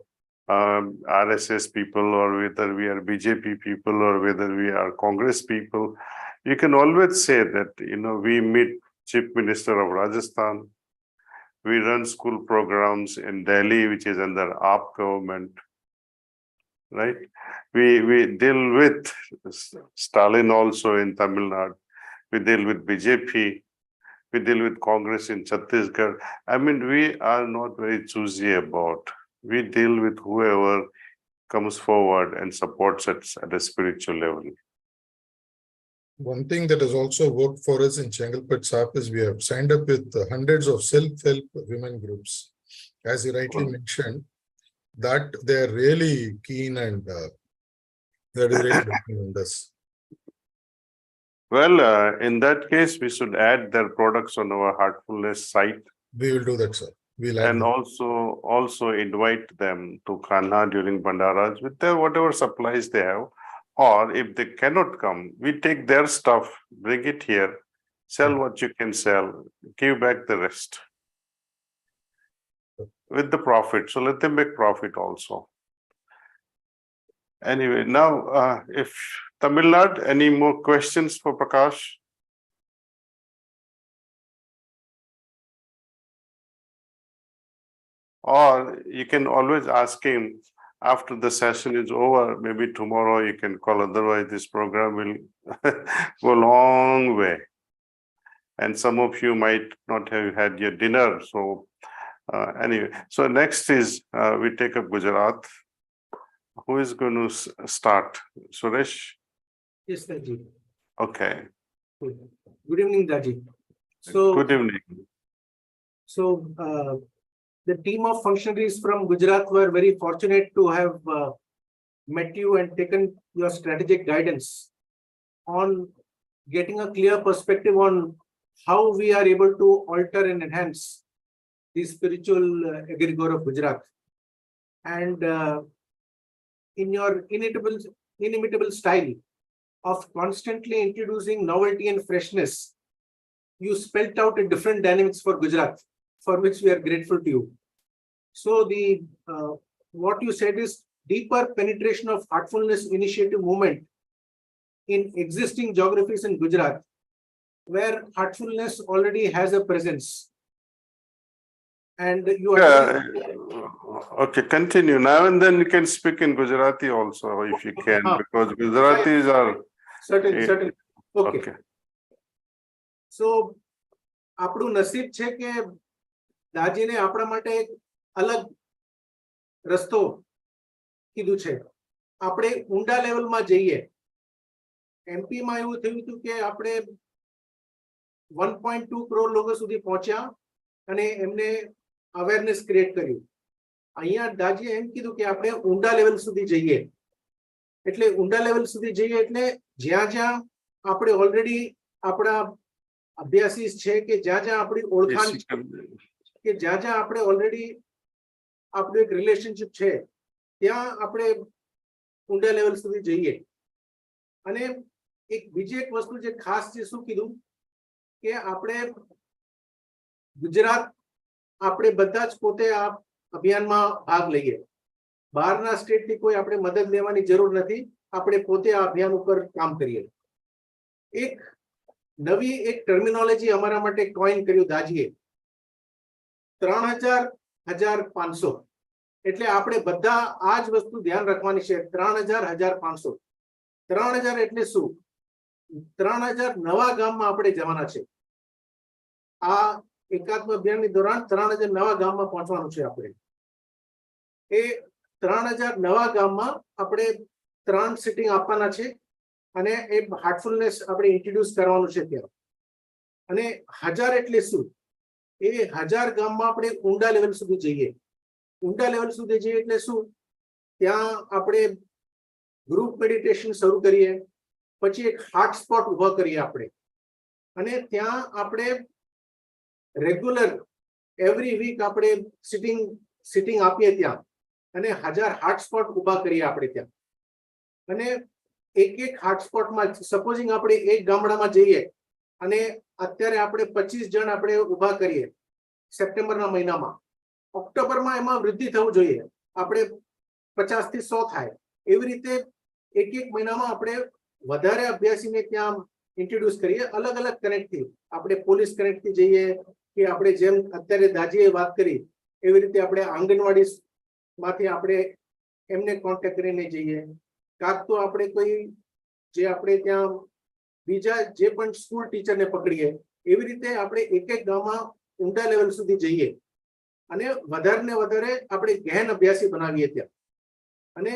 E: RSS people or whether we are BJP people or whether we are Congress people. You can always say that, we meet Chief Minister of Rajasthan, we run school programs in Delhi, which is under AAP government, right? We deal with Stalin also in Tamil Nadu. We deal with BJP. We deal with Congress in Chhattisgarh. I mean, we are not very choosy about. We deal with whoever comes forward and supports us at a spiritual level.
A: One thing that has also worked for us in Chengalpet SAP is we have signed up with hundreds of self-help women groups. As you rightly mentioned, that they are really keen and that is really helping in this.
E: Well, in that case, we should add their products on our Heartfulness site.
A: We will do that, sir. We'll add
E: And
A: them.
E: also invite them to Kanha during Bandaras with their whatever supplies they have. Or if they cannot come, we take their stuff, bring it here, sell what you can sell, give back the rest with the profit. So let them make profit also. Anyway, now if Tamil Nadu, any more questions for Prakash? Or you can always ask him after the session is over, maybe tomorrow you can call, otherwise this program will go a long way. And some of you might not have had your dinner. So anyway, so next is we take up Gujarat. Who is going to start? Suresh?
B: Yes, Daaji.
E: Okay.
B: Good evening, Daaji. So,
E: Good evening.
B: So the team of functionaries from Gujarat were very fortunate to have met you and taken your strategic guidance on getting a clear perspective on how we are able to alter and enhance the spiritual egregore of Gujarat. And in your inimitable style of constantly introducing novelty and freshness, you spelled out a different dynamics for Gujarat, for which we are grateful to you. So the what you said is deeper penetration of Heartfulness Initiative movement in existing geographies in Gujarat, where Heartfulness already has a presence. And you are
E: okay, continue now, and then you can speak in Gujarati also if you can, because Gujaratis are
B: certain. Okay. So આપણું નસીબ છે કે દાજીને આપણા માટે એક અલગ રસ્તો કીધું છે. આપણે ઊંડા લેવલમાં જઈએ. એમપીમાં એવું થયું હતું કે આપણે 1.2 કરોડ લોકો સુધી પહોંચ્યા અને એમને અવેરનેસ ક્રિએટ કર્યું. અહીંયા દાજીએ એમ કીધું કે આપણે ઊંડા લેવલ સુધી જઈએ. એટલે ઊંડા લેવલ સુધી જઈએ એટલે જ્યાં જ્યાં આપણે ઓલરેડી આપણા અભ્યાસીસ છે કે જ્યાં જ્યાં આપણી ઓળખાણ છે કે જ્યાં જ્યાં આપણે ઓલરેડી આપણું એક રિલેશનશિપ છે ત્યાં આપણે ઊંડા લેવલ સુધી જઈએ. અને એક બીજી એક વસ્તુ જે ખાસ છે શું કીધું કે આપણે ગુજરાત આપણે બધા જ પોતે આ અભિયાનમાં ભાગ લઈએ. બહારના સ્ટેટથી કોઈ આપણે મદદ લેવાની જરૂર નથી. આપણે પોતે આ અભિયાન ઉપર કામ કરીએ. એક નવી એક ટર્મિનોલોજી અમારા માટે કોઈન કર્યું દાજીએ. 3000-1500 એટલે આપણે બધા આ જ વસ્તુ ધ્યાન રાખવાની છે. 3000-1500. 3000 એટલે શું? 3000 નવા ગામમાં આપણે જવાના છે. આ એકાત્મ અભિયાનની દોરાન 3000 નવા ગામમાં પહોંચવાનું છે આપણે. એ 3000 નવા ગામમાં આપણે 3 સિટિંગ આપવાના છે અને એ હાર્ટફુલનેસ આપણે ઇન્ટ્રોડ્યુસ કરવાનું છે ત્યાં. અને 1000 એટલે શું? એ 1000 ગામમાં આપણે ઊંડા લેવલ સુધી જઈએ. ઊંડા લેવલ સુધી જઈએ એટલે શું? ત્યાં આપણે ગ્રુપ મેડિટેશન શરૂ કરીએ. પછી એક હાર્ટ સ્પોટ ઊભા કરીએ આપણે. અને ત્યાં આપણે રેગ્યુલર એવરી વીક આપણે સિટિંગ આપીએ ત્યાં. અને 1000 હાર્ટ સ્પોટ ઊભા કરીએ આપણે ત્યાં. અને એક હોટસ્પોટમાં સપોઝિંગ આપણે એક ગામડામાં જઈએ અને અત્યારે આપણે 25 જણ આપણે ઊભા કરીએ સપ્ટેમ્બરના મહિનામાં, ઓક્ટોબરમાં એમાં વૃદ્ધિ થવું જોઈએ, આપણે 50 થી 100 થાય. એવી રીતે એક મહિનામાં આપણે વધારે અભ્યાસીને ત્યાં ઇન્ટ્રોડ્યુસ કરીએ, અલગ અલગ કનેક્ટથી. આપણે પોલીસ કનેક્ટથી જઈએ કે આપણે જેમ અત્યારે દાજીએ વાત કરી એવી રીતે આપણે આંગણવાડી માંથી આપણે એમને કોન્ટેક્ટ કરીને જઈએ, કાં તો આપણે કોઈ જે આપણે ત્યાં બીજા જે પણ સ્કૂલ ટીચરને પકડીએ. એવી રીતે આપણે એક ગામમાં ઊંડા લેવલ સુધી જઈએ અને વધારે ને વધારે આપણે ગહેન અભ્યાસી બનાવીએ ત્યાં. અને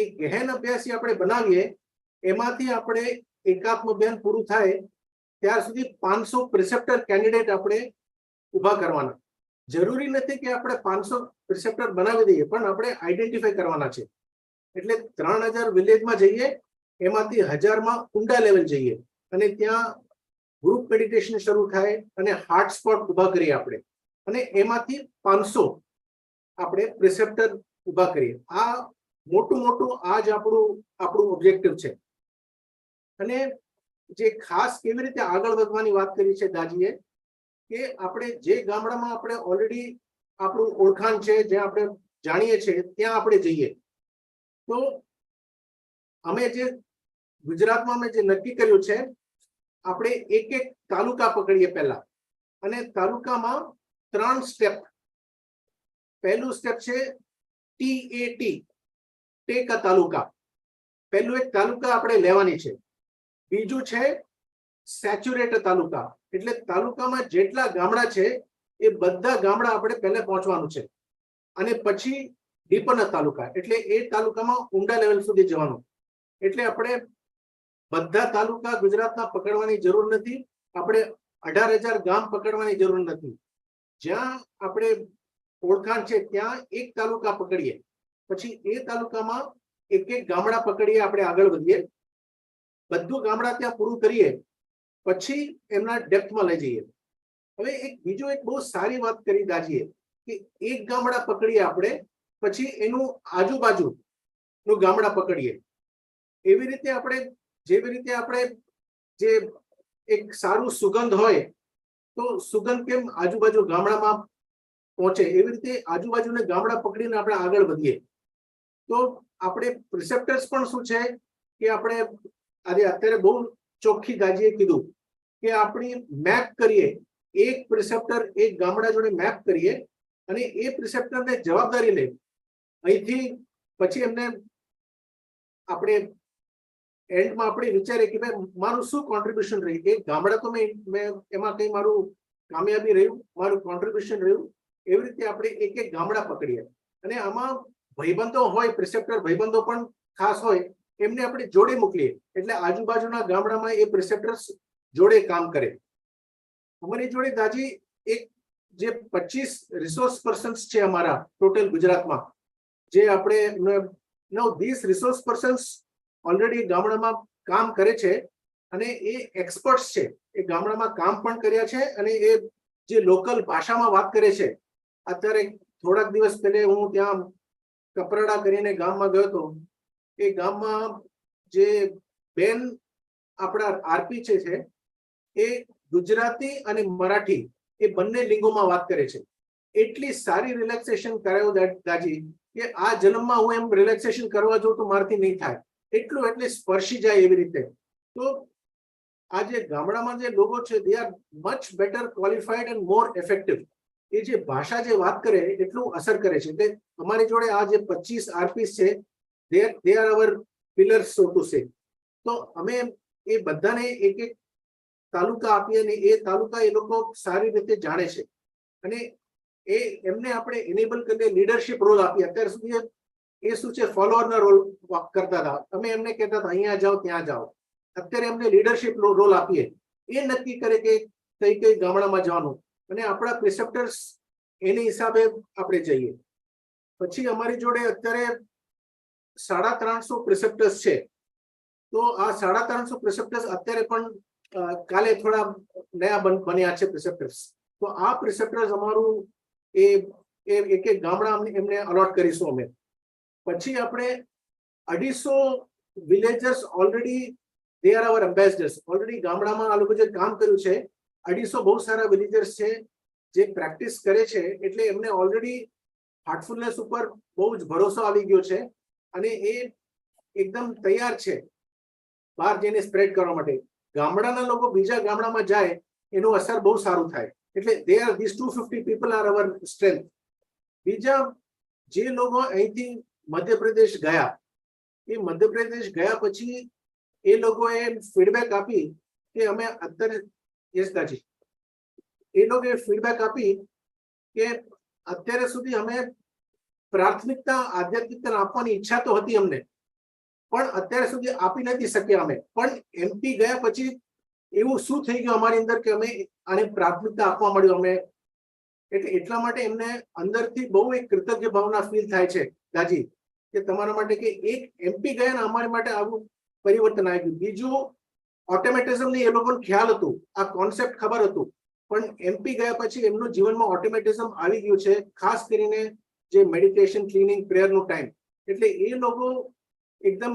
B: એ ગહેન અભ્યાસી આપણે બનાવીએ, એમાંથી આપણે એકાત્મ અભિયાન પૂરું થાય ત્યાર સુધી 500 પ્રિસેપ્ટર કેન્ડિડેટ આપણે ઊભા કરવાના. જરૂરી નથી કે આપણે 500 પ્રિસેપ્ટર બનાવી દઈએ, પણ આપણે આઈડેન્ટિફાઈ કરવાના છે. એટલે 3000 વિલેજમાં જઈએ, એમાંથી 1000માં ઊંડા લેવલ જઈએ અને ત્યાં ગ્રુપ મેડિટેશન શરૂ થાય અને હાર્ટ સ્પોટ ઊભા કરીએ આપણે, અને એમાંથી 500 આપણે પ્રિસેપ્ટર ઊભા કરીએ. આ મોટું આ જ આપણું ઓબ્જેક્ટિવ છે. અને જે ખાસ કેવી રીતે આગળ વધવાની વાત કરી છે દાજીએ, કે આપણે જે ગામડામાં આપણે ઓલરેડી આપણું ઓળખાણ છે, જ્યાં આપણે જાણીએ છીએ ત્યાં આપણે જઈએ. તો અમે જે ગુજરાતમાં અમે જે નક્કી કર્યું છે, આપણે એક તાલુકા પકડીએ પહેલા, અને તાલુકામાં 3 સ્ટેપ. પહેલું સ્ટેપ છે TAT, ટેકા તાલુકા. પહેલું એક તાલુકા આપણે લેવાની છે. બીજું છે સેચ્યુરેટ તાલુકા, એટલે તાલુકામાં જેટલા ગામડા છે એ બધા ગામડા આપણે પહેલા પહોંચવાનું છે. અને પછી ડીપન તાલુકા, એટલે એ તાલુકામાં ઊંડા લેવલ સુધી જવાનું. એટલે આપણે બધા તાલુકા ગુજરાતના પકડવાની જરૂર નથી, આપણે 18,000 ગામ પકડવાની જરૂર નથી. જ્યાં આપણે ઓળખાણ છે ત્યાં એક તાલુકા પકડીએ, પછી એ તાલુકામાં એક ગામડા પકડીએ, આપણે આગળ વધીએ, બધું ગામડા ત્યાં પૂરું કરીએ, પછી એમના ડેપ્થમાં લઈ જઈએ. હવે બીજો એક બહુ સારી વાત કરી દાજીએ, કે એક ગામડા પકડીએ આપણે, પછી એનું આજુબાજુનું ગામડા પકડીએ. એવી રીતે આપણે જેવી રીતે આપણે જે એક સારું સુગંધ હોય તો સુગંધ કેમ આજુબાજુ ગામડામાં પહોંચે, એવી રીતે આજુબાજુને ગામડા પકડીને આપણે આગળ વધીએ. તો આપણે પ્રિસેપ્ટર્સ પણ શું છે કે આપણે અત્યારે બહુ ચોખ્ખી દાજીએ કીધું કે આપણી મેપ કરીએ, એક પ્રિસેપ્ટર એક ગામડા જોડે મેપ કરીએ અને એ પ્રિસેપ્ટરને જવાબદારી લે. અહીંથી પછી એમને આપણે એન્ડમાં આપણે વિચારીએ કે ભાઈ મારું શું કોન્ટ્રીબ્યુશન રહ્યું, એક ગામડા તો મેં એમાં કંઈ મારું કામયાબી રહ્યું, મારું કોન્ટ્રીબ્યુશન રહ્યું. એવી રીતે આપણે એક ગામડા પકડીએ અને આમાં ભાઈબંધો હોય, પ્રિસેપ્ટર ભાઈબંધો પણ ખાસ હોય, એમને આપણે જોડે મોકલીએ, એટલે આજુબાજુના ગામડામાં એ પ્રિસેપ્ટર્સ જોડે કામ કરે. અમારી જોડે દાજી એક જે 25 રિસોર્સ પર્સન્સ છે અમારા ટોટલ ગુજરાતમાં, જે આપણે these રિસોર્સ પર્સન્સ ઓલરેડી ગામડામાં કામ કરે છે અને એ એક્સપર્ટ્સ છે. એ ગામડામાં કામ પણ કર્યા છે અને એ જે લોકલ ભાષામાં વાત કરે છે. અત્યારે થોડાક દિવસ પહેલે હું ત્યાં કપરાડા કરીને ગામમાં ગયો હતો. એ ગામમાં જે બેન આપણા આરપી છે એ ગુજરાતી અને મરાઠી એ બંને લિંગોમાં વાત કરે છે. એટલી સારી રિલેક્સેશન કરાયું દાજી કે આ જન્મમાં હું એમ રિલેક્સેશન કરવા જાઉં તો મારાથી નહીં થાય, એટલું એટલે સ્પર્શી જાય એવી રીતે. તો આ જે ગામડામાં જે લોકો છે they are much better qualified and more effective. એ જે ભાષા જે વાત કરે એટલું અસર કરે છે. એટલે અમારી જોડે આ જે 25 આરપીસ છે, they are our pillars so to say. તો અમે એ બધાને એક તાલુકા આપીએ અને એ તાલુકા એ લોકો સારી રીતે જાણે છે અને એમને આપણે એનેબલ કરીને લીડરશિપ રોલ આપીએ. અત્યાર સુધી એ શું છે, ફોલોઅરના રોલ કરતા હતા. અમે એમને કહેતા હતા અહીંયા જાઓ ત્યાં જાઓ. અત્યારે એમને લીડરશિપ રોલ આપીએ, એ નક્કી કરે કે કઈ ગામડામાં જવાનું અને આપણા પ્રિસેપ્ટર્સ એની હિસાબે આપણે જઈએ. પછી અમારી જોડે અત્યારે 350 પ્રિસેપ્ટર્સ છે. તો આ 350 પ્રિસેપ્ટર્સ અત્યારે પણ કાલે થોડા નયા બન્યા છે પ્રિસેપ્ટર્સ. તો આ પ્રિસેપ્ટર્સ અમારું એક ગામડા એમને અલોટ કરીશું અમે. પછી આપણે 250 villagers already they are our ambassadors. Already ગામડામાં આ લોકો જે કામ કર્યું છે 250 બહુ સારા villagers છે જે પ્રેક્ટિસ કરે છે એટલે એમને ઓલરેડી હાર્ટફુલનેસ ઉપર બહુ જ ભરોસો આવી ગયો છે અને એ એકદમ તૈયાર છે બહાર જઈને સ્પ્રેડ કરવા માટે. ગામડાના લોકો બીજા ગામડામાં જાય એનું અસર બહુ સારું થાય એટલે they are these 250 people are our strength. બીજા જે લોકો અહીંથી મધ્યપ્રદેશ ગયા એ મધ્યપ્રદેશ ગયા પછી એ લોકોએ ફીડબેક આપી કે અમે અત્યારે યસ દાજી એ લોકોએ ફીડબેક આપી કે અત્યારે સુધી અમે પ્રાથમિકતા આધ્યાત્મિકતા આપવાની ઈચ્છા તો હતી અમને પણ અત્યારે સુધી આપી નથી શક્યા અમે પણ એમપી ગયા પછી એવું શું થઈ ગયું અમારી અંદર કે અમે આને પ્રાથમિકતા આપવા મળ્યું અમે એટલે એટલા માટે એમને અંદરથી બહુ એક કૃતજ્ઞ ભાવના ફીલ થાય છે દાજી કે તમારા માટે કે એક એમપી ગયા ને અમારી માટે આવું પરિવર્તન આવી ગયું. બીજું ઓટોમેટિઝમની એ લોકોને ખ્યાલ હતું આ કોન્સેપ્ટ ખબર હતું પણ એમપી ગયા પછી એમનું જીવનમાં ઓટોમેટિઝમ આવી ગયું છે ખાસ કરીને જે મેડિટેશન ક્લીનિંગ પ્રેયરનો ટાઈમ એટલે એ લોકો એકદમ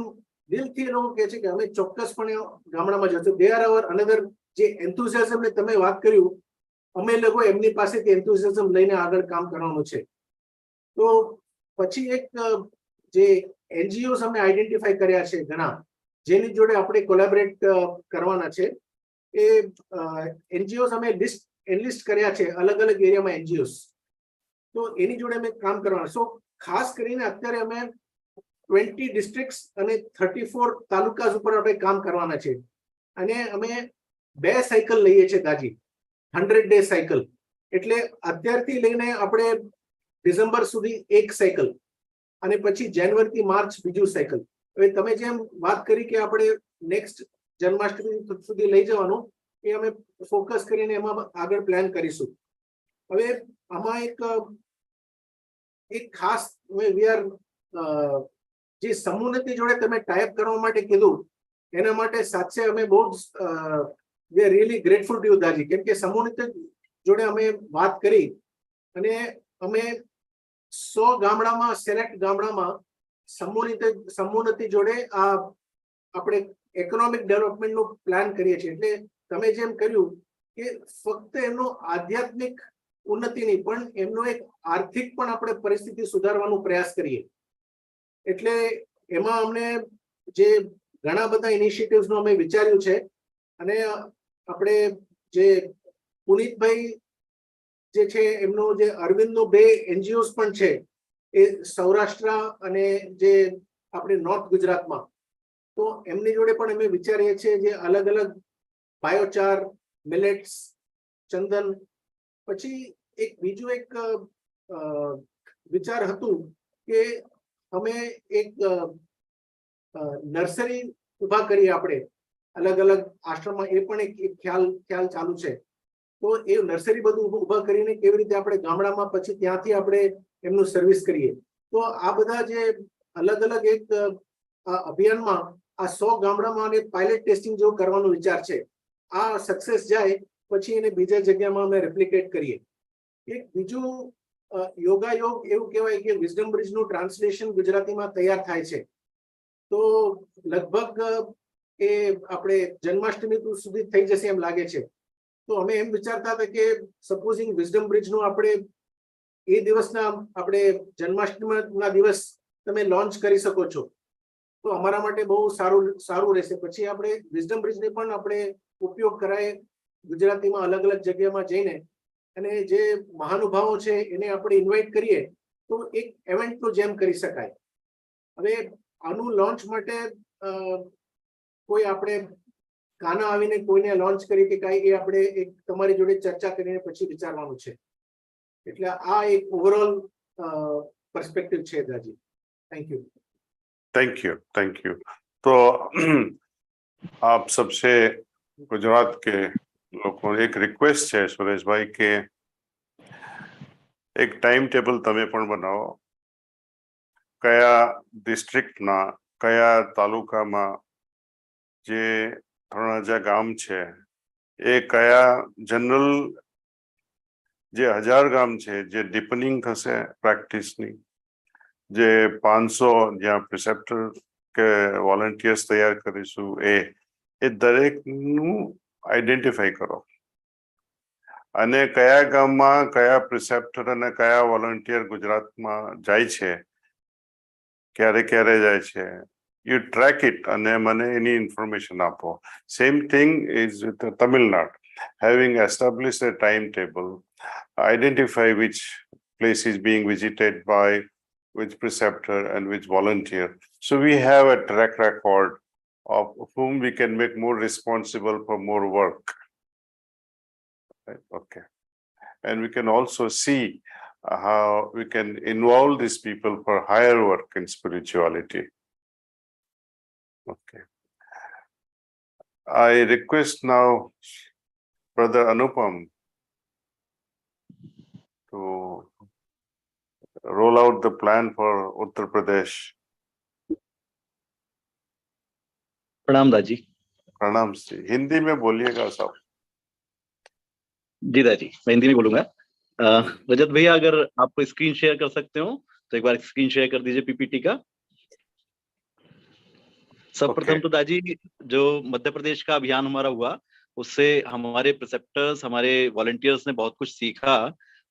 B: દિલથી એ લોકો કહે છે કે અમે ચોક્કસપણે ગામડામાં જશું. દે આર અવર અનધર જે એન્થુઝિયાઝમ ને તમે વાત કર્યું અમે લોકો એમની પાસેથી એન્થુઝિયાઝમ લઈને આગળ કામ કરવાનું છે. તો પછી એક જે એનજીઓસ અમે આઈડેન્ટિફાઈ કર્યા છે ઘણા જેની જોડે આપણે કોલેબોરેટ કરવાના છે એ એનજીઓસ અમે એનલિસ્ટ કર્યા છે અલગ અલગ એરિયામાં એનજીઓસ તો એની જોડે અમે કામ કરવાના. સો ખાસ કરીને અત્યારે અમે 20 districts અને 34 તાલુકાસ ઉપર આપણે કામ કરવાના છે અને અમે 2 સાયકલ લઈએ છીએ દાજી 100-day સાયકલ એટલે અત્યારથી લઈને આપણે ડિસેમ્બર સુધી એક સાયકલ અને પછી જાન્યુઆરીથી માર્ચ બીજું સાયકલ. હવે તમે જેમ વાત કરી કે આપણે નેક્સ્ટ જન્માષ્ટમી સુધી લઈ જવાનું એ અમે ફોકસ કરીને એમાં આગળ પ્લાન કરીશું. હવે આમાં એક ખાસ વી આર જે સમૂહનતિ જોડે તમે ટાઈપ કરવા માટે કીધું એના માટે સાચે અમે બહુ we are really grateful to you Daaji કેમ કે સમૂહનતિ જોડે અમે વાત કરી અને અમે 100 ગામડામાં સેલેક્ટ ગામડામાં સમૂહનતિ જોડે આ આપણે ઇકોનોમિક ડેવલપમેન્ટનો પ્લાન કરીએ છીએ. એટલે તમે જેમ કર્યું કે ફક્ત એમનો આધ્યાત્મિક ઉન્નતિ નહીં પણ એમનો એક આર્થિક પણ આપણે પરિસ્થિતિ સુધારવાનો પ્રયાસ કરીએ. એટલે એમાં અમને જે ઘણા બધા ઇનિશિયેટિવ્સનો અમે વિચાર્યું છે અને આપણે જે પુનિતભાઈ જે છે એમનો જે અરવિંદનો 2 એનજીઓસ પણ છે એ સૌરાષ્ટ્ર અને જે આપણે નોર્થ ગુજરાતમાં તો એમની જોડે પણ અમે વિચારીએ છીએ જે અલગ અલગ બાયોચાર મિલેટ્સ ચંદન પછી એક બીજું એક વિચાર હતું કે અમે એક નર્સરી ઉભા કરીએ આપણે અલગ અલગ આશ્રમમાં એ પણ એક ખ્યાલ ચાલુ છે. તો એ નર્સરી બધું ઉભા કરીને કેવી રીતે આપણે ગામડામાં પછી ત્યાંથી આપણે એમનું સર્વિસ કરીએ. તો આ બધા જે અલગ અલગ એક અભિયાનમાં આ 100 ગામડામાં અને પાયલટ ટેસ્ટિંગ જેવું કરવાનો વિચાર છે. આ સક્સેસ જાય પછી એને બીજા જગ્યામાં અમે રેપ્લિકેટ કરીએ. એક બીજું યોગાયોગ એવું કહેવાય કે વિઝડમ બ્રિજનું ટ્રાન્સલેશન ગુજરાતીમાં તૈયાર થાય છે તો લગભગ એ આપણે જન્માષ્ટમી સુધી થઈ જશે એમ લાગે છે. તો અમે એમ વિચારતા હતા કે સપોઝિંગ વિઝડમ બ્રિજનું આપણે એ દિવસના આપણે જન્માષ્ટમીના દિવસ તમે લોન્ચ કરી શકો છો તો અમારા માટે બહુ સારું રહેશે. પછી આપણે વિઝડમ બ્રિજને પણ આપણે ઉપયોગ કરાય ગુજરાતીમાં અલગ અલગ જગ્યામાં જઈને અને જે મહાનુભાવો છે એને આપણે ઇન્વાઇટ કરીએ તો એક ઇવેન્ટનું જેમ કરી શકાય. હવે આનું લોન્ચ માટે કોઈ આપણે કાના આવીને કોઈને લોન્ચ કરી કે કાંઈ એ આપણે એક તમારી જોડે ચર્ચા કરીને પછી વિચારવાનું છે. એટલે આ એક ઓવરઓલ पर्सपेक्टिव છે Daaji. Thank you.
E: Thank you. तो आप सबसे गुजरात के लोगों एक रिक्वेस्ट है सुरेश भाई के एक टाइम टेबल तमे पण बनाओ कया डिस्ट्रिक्ट ना कया तालुका में जे 3000 गाम छे ए कया जनरल जे 1000 गाम छे जे डीपनिंग थशे प्रेक्टिस नी जे 500 ज्यां प्रिसेप्टर વોલન્ટિયર્સ તૈયાર કરીશું એ દરેકનું આઈડેન્ટિફાઈ કરો અને કયા ગામમાં કયા પ્રિસેપ્ટર અને કયા વોલન્ટિયર ગુજરાતમાં જાય છે, ક્યારે ક્યારે જાય છે, you track it અને મને એની ઇન્ફોર્મેશન આપો. Same thing is with Tamil Nadu, having established a timetable, identify which place is being visited by which preceptor and which volunteer. So we have a track record of whom we can make more responsible for more work. Right? Okay. And we can also see how we can involve these people for higher work in spirituality. Okay. I request now Brother Anupam to roll out the plan for Uttar Pradesh.
C: प्रणाम दाजी।
E: प्रणाम जी, हिंदी में बोलिएगा सब।
C: जी दाजी, मैं हिंदी में बोलूंगा। रजत भैया अगर आप स्क्रीन शेयर कर सकते हो तो एक बार स्क्रीन शेयर कर दीजिए पीपीटी का। सर्वप्रथम तो दाजी, जो मध्य प्रदेश का अभियान हमारा हुआ उससे हमारे प्रिसेप्टर्स, हमारे वॉलंटियर्स ने बहुत कुछ सीखा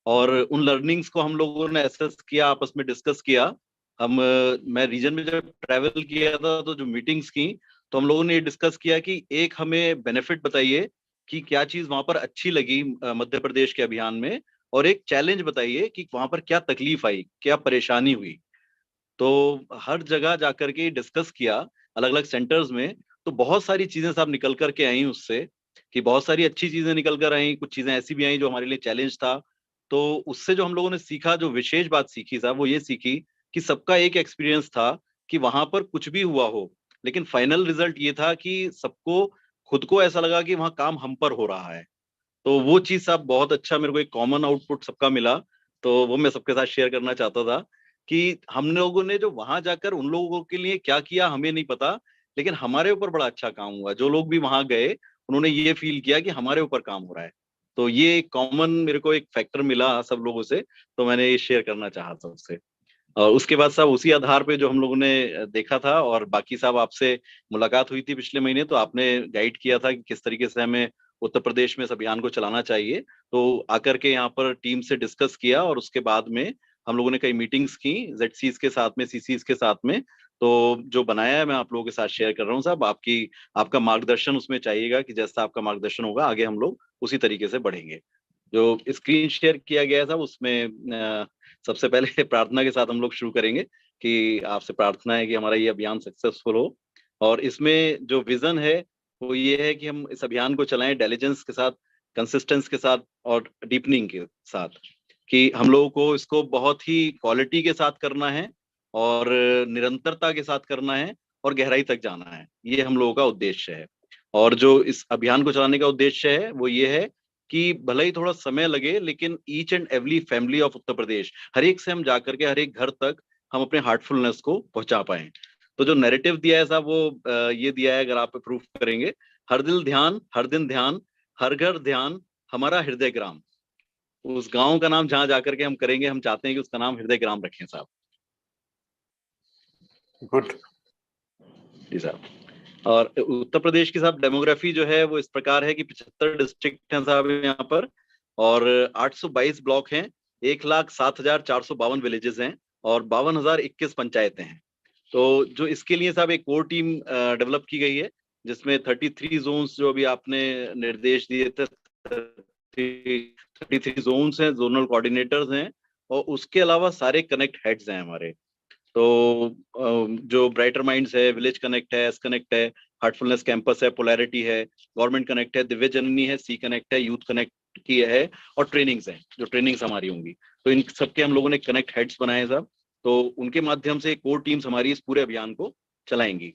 C: और उन लर्निंग्स को हम लोगों ने एसेस किया, आपस में डिस्कस किया। मैं रीजन में जब ट्रैवल किया था तो जो मीटिंग्स की तो हम लोगों ने ये डिस्कस किया कि एक हमें बेनिफिट बताइए कि क्या चीज वहां पर अच्छी लगी मध्य प्रदेश के अभियान में, और एक चैलेंज बताइए कि वहां पर क्या तकलीफ आई, क्या परेशानी हुई। तो हर जगह जाकर के डिस्कस किया अलग अलग सेंटर्स में, तो बहुत सारी चीजें साहब निकल करके आई उससे, कि बहुत सारी अच्छी चीजें निकल कर आई, कुछ चीजें ऐसी भी आई जो हमारे लिए चैलेंज था। तो उससे जो हम लोगों ने सीखा, जो विशेष बात सीखी साहब, वो ये सीखी कि सबका एक एक्सपीरियंस था कि वहां पर कुछ भी हुआ हो, लेकिन फाइनल रिजल्ट ये था कि सबको खुद को ऐसा लगा कि वहां काम हम पर हो रहा है। तो वो चीज साहब बहुत अच्छा, मेरे को एक कॉमन आउटपुट सबका मिला, तो वो मैं सबके साथ शेयर करना चाहता था कि हम लोगों ने जो वहां जाकर उन लोगों के लिए क्या किया हमें नहीं पता, लेकिन हमारे ऊपर बड़ा अच्छा काम हुआ। जो लोग भी वहां गए उन्होंने ये फील किया कि हमारे ऊपर काम हो रहा है। तो ये कॉमन मेरे को एक फैक्टर मिला सब लोगों से, तो मैंने ये शेयर करना चाहा सबसे। और उसके बाद साहब उसी आधार पे जो हम लोगों ने देखा था, और बाकी साहब आपसे मुलाकात हुई थी पिछले महीने, तो आपने गाइड किया था कि किस तरीके से हमें उत्तर प्रदेश में इस अभियान को चलाना चाहिए। तो आकर के यहाँ पर टीम से डिस्कस किया और उसके बाद में हम लोगों ने कई मीटिंग्स की जेडसीज के साथ में, सीसीज के साथ में। तो जो बनाया है मैं आप लोगों के साथ शेयर कर रहा हूँ साहब। आपका मार्गदर्शन उसमें चाहिएगा कि जैसा आपका मार्गदर्शन होगा आगे हम लोग उसी तरीके से बढ़ेंगे। जो स्क्रीन शेयर किया गया था उसमें सबसे पहले प्रार्थना के साथ हम लोग शुरू करेंगे कि आपसे प्रार्थना है कि हमारा ये अभियान सक्सेसफुल हो। और इसमें जो विजन है वो ये है कि हम इस अभियान को चलाएं डिलिजेंस के साथ, कंसिस्टेंस के साथ और डीपनिंग के साथ, कि हम लोगों को इसको बहुत ही क्वालिटी के साथ करना है और निरंतरता के साथ करना है और गहराई तक जाना है। ये हम लोगों का उद्देश्य है। और जो इस अभियान को चलाने का उद्देश्य है वो ये है कि भले ही थोड़ा समय लगे, लेकिन each and every family of Uttar Pradesh, हर एक से हम जाकर के हर एक घर तक हम अपने हार्टफुलनेस को पहुंचा पाए। तो जो नैरेटिव दिया है साहब वो ये दिया है, अगर आप अप्रूव करेंगे, हर दिल ध्यान, हर दिन ध्यान, हर घर ध्यान, हमारा हृदय ग्राम। उस गांव का नाम जहां जाकर के हम करेंगे, हम चाहते हैं कि उसका नाम हृदय ग्राम रखें साहब।
E: गुड
C: जी साहब। और उत्तर प्रदेश की साहब डेमोग्राफी जो है वो इस प्रकार है कि 75 डिस्ट्रिक्ट हैं साहब यहाँ पर, और 822 ब्लॉक हैं, 1,07,452 विलेजेस हैं और 52,021 पंचायतें हैं। तो जो इसके लिए साहब एक कोर टीम डेवलप की गई है, जिसमें 33 जोन्स जो अभी आपने निर्देश दिए थे, 33 जोन्स हैं, जोनल कोऑर्डिनेटर्स हैं, और उसके अलावा सारे कनेक्ट हेड्स हैं हमारे। तो जो ब्राइटर माइंड्स है, विलेज कनेक्ट है, एस कनेक्ट है, हार्टफुलनेस कैंपस है, पोलैरिटी है, गवर्नमेंट कनेक्ट है, दिव्य जननी है, सी कनेक्ट है, यूथ कनेक्ट की है, और ट्रेनिंग्स हैं, जो ट्रेनिंग्स हमारी होंगी। तो इन सबके हम लोगों ने कनेक्ट हेड्स बनाए साहब, तो उनके माध्यम से कोर टीम्स हमारी इस पूरे अभियान को चलाएंगी।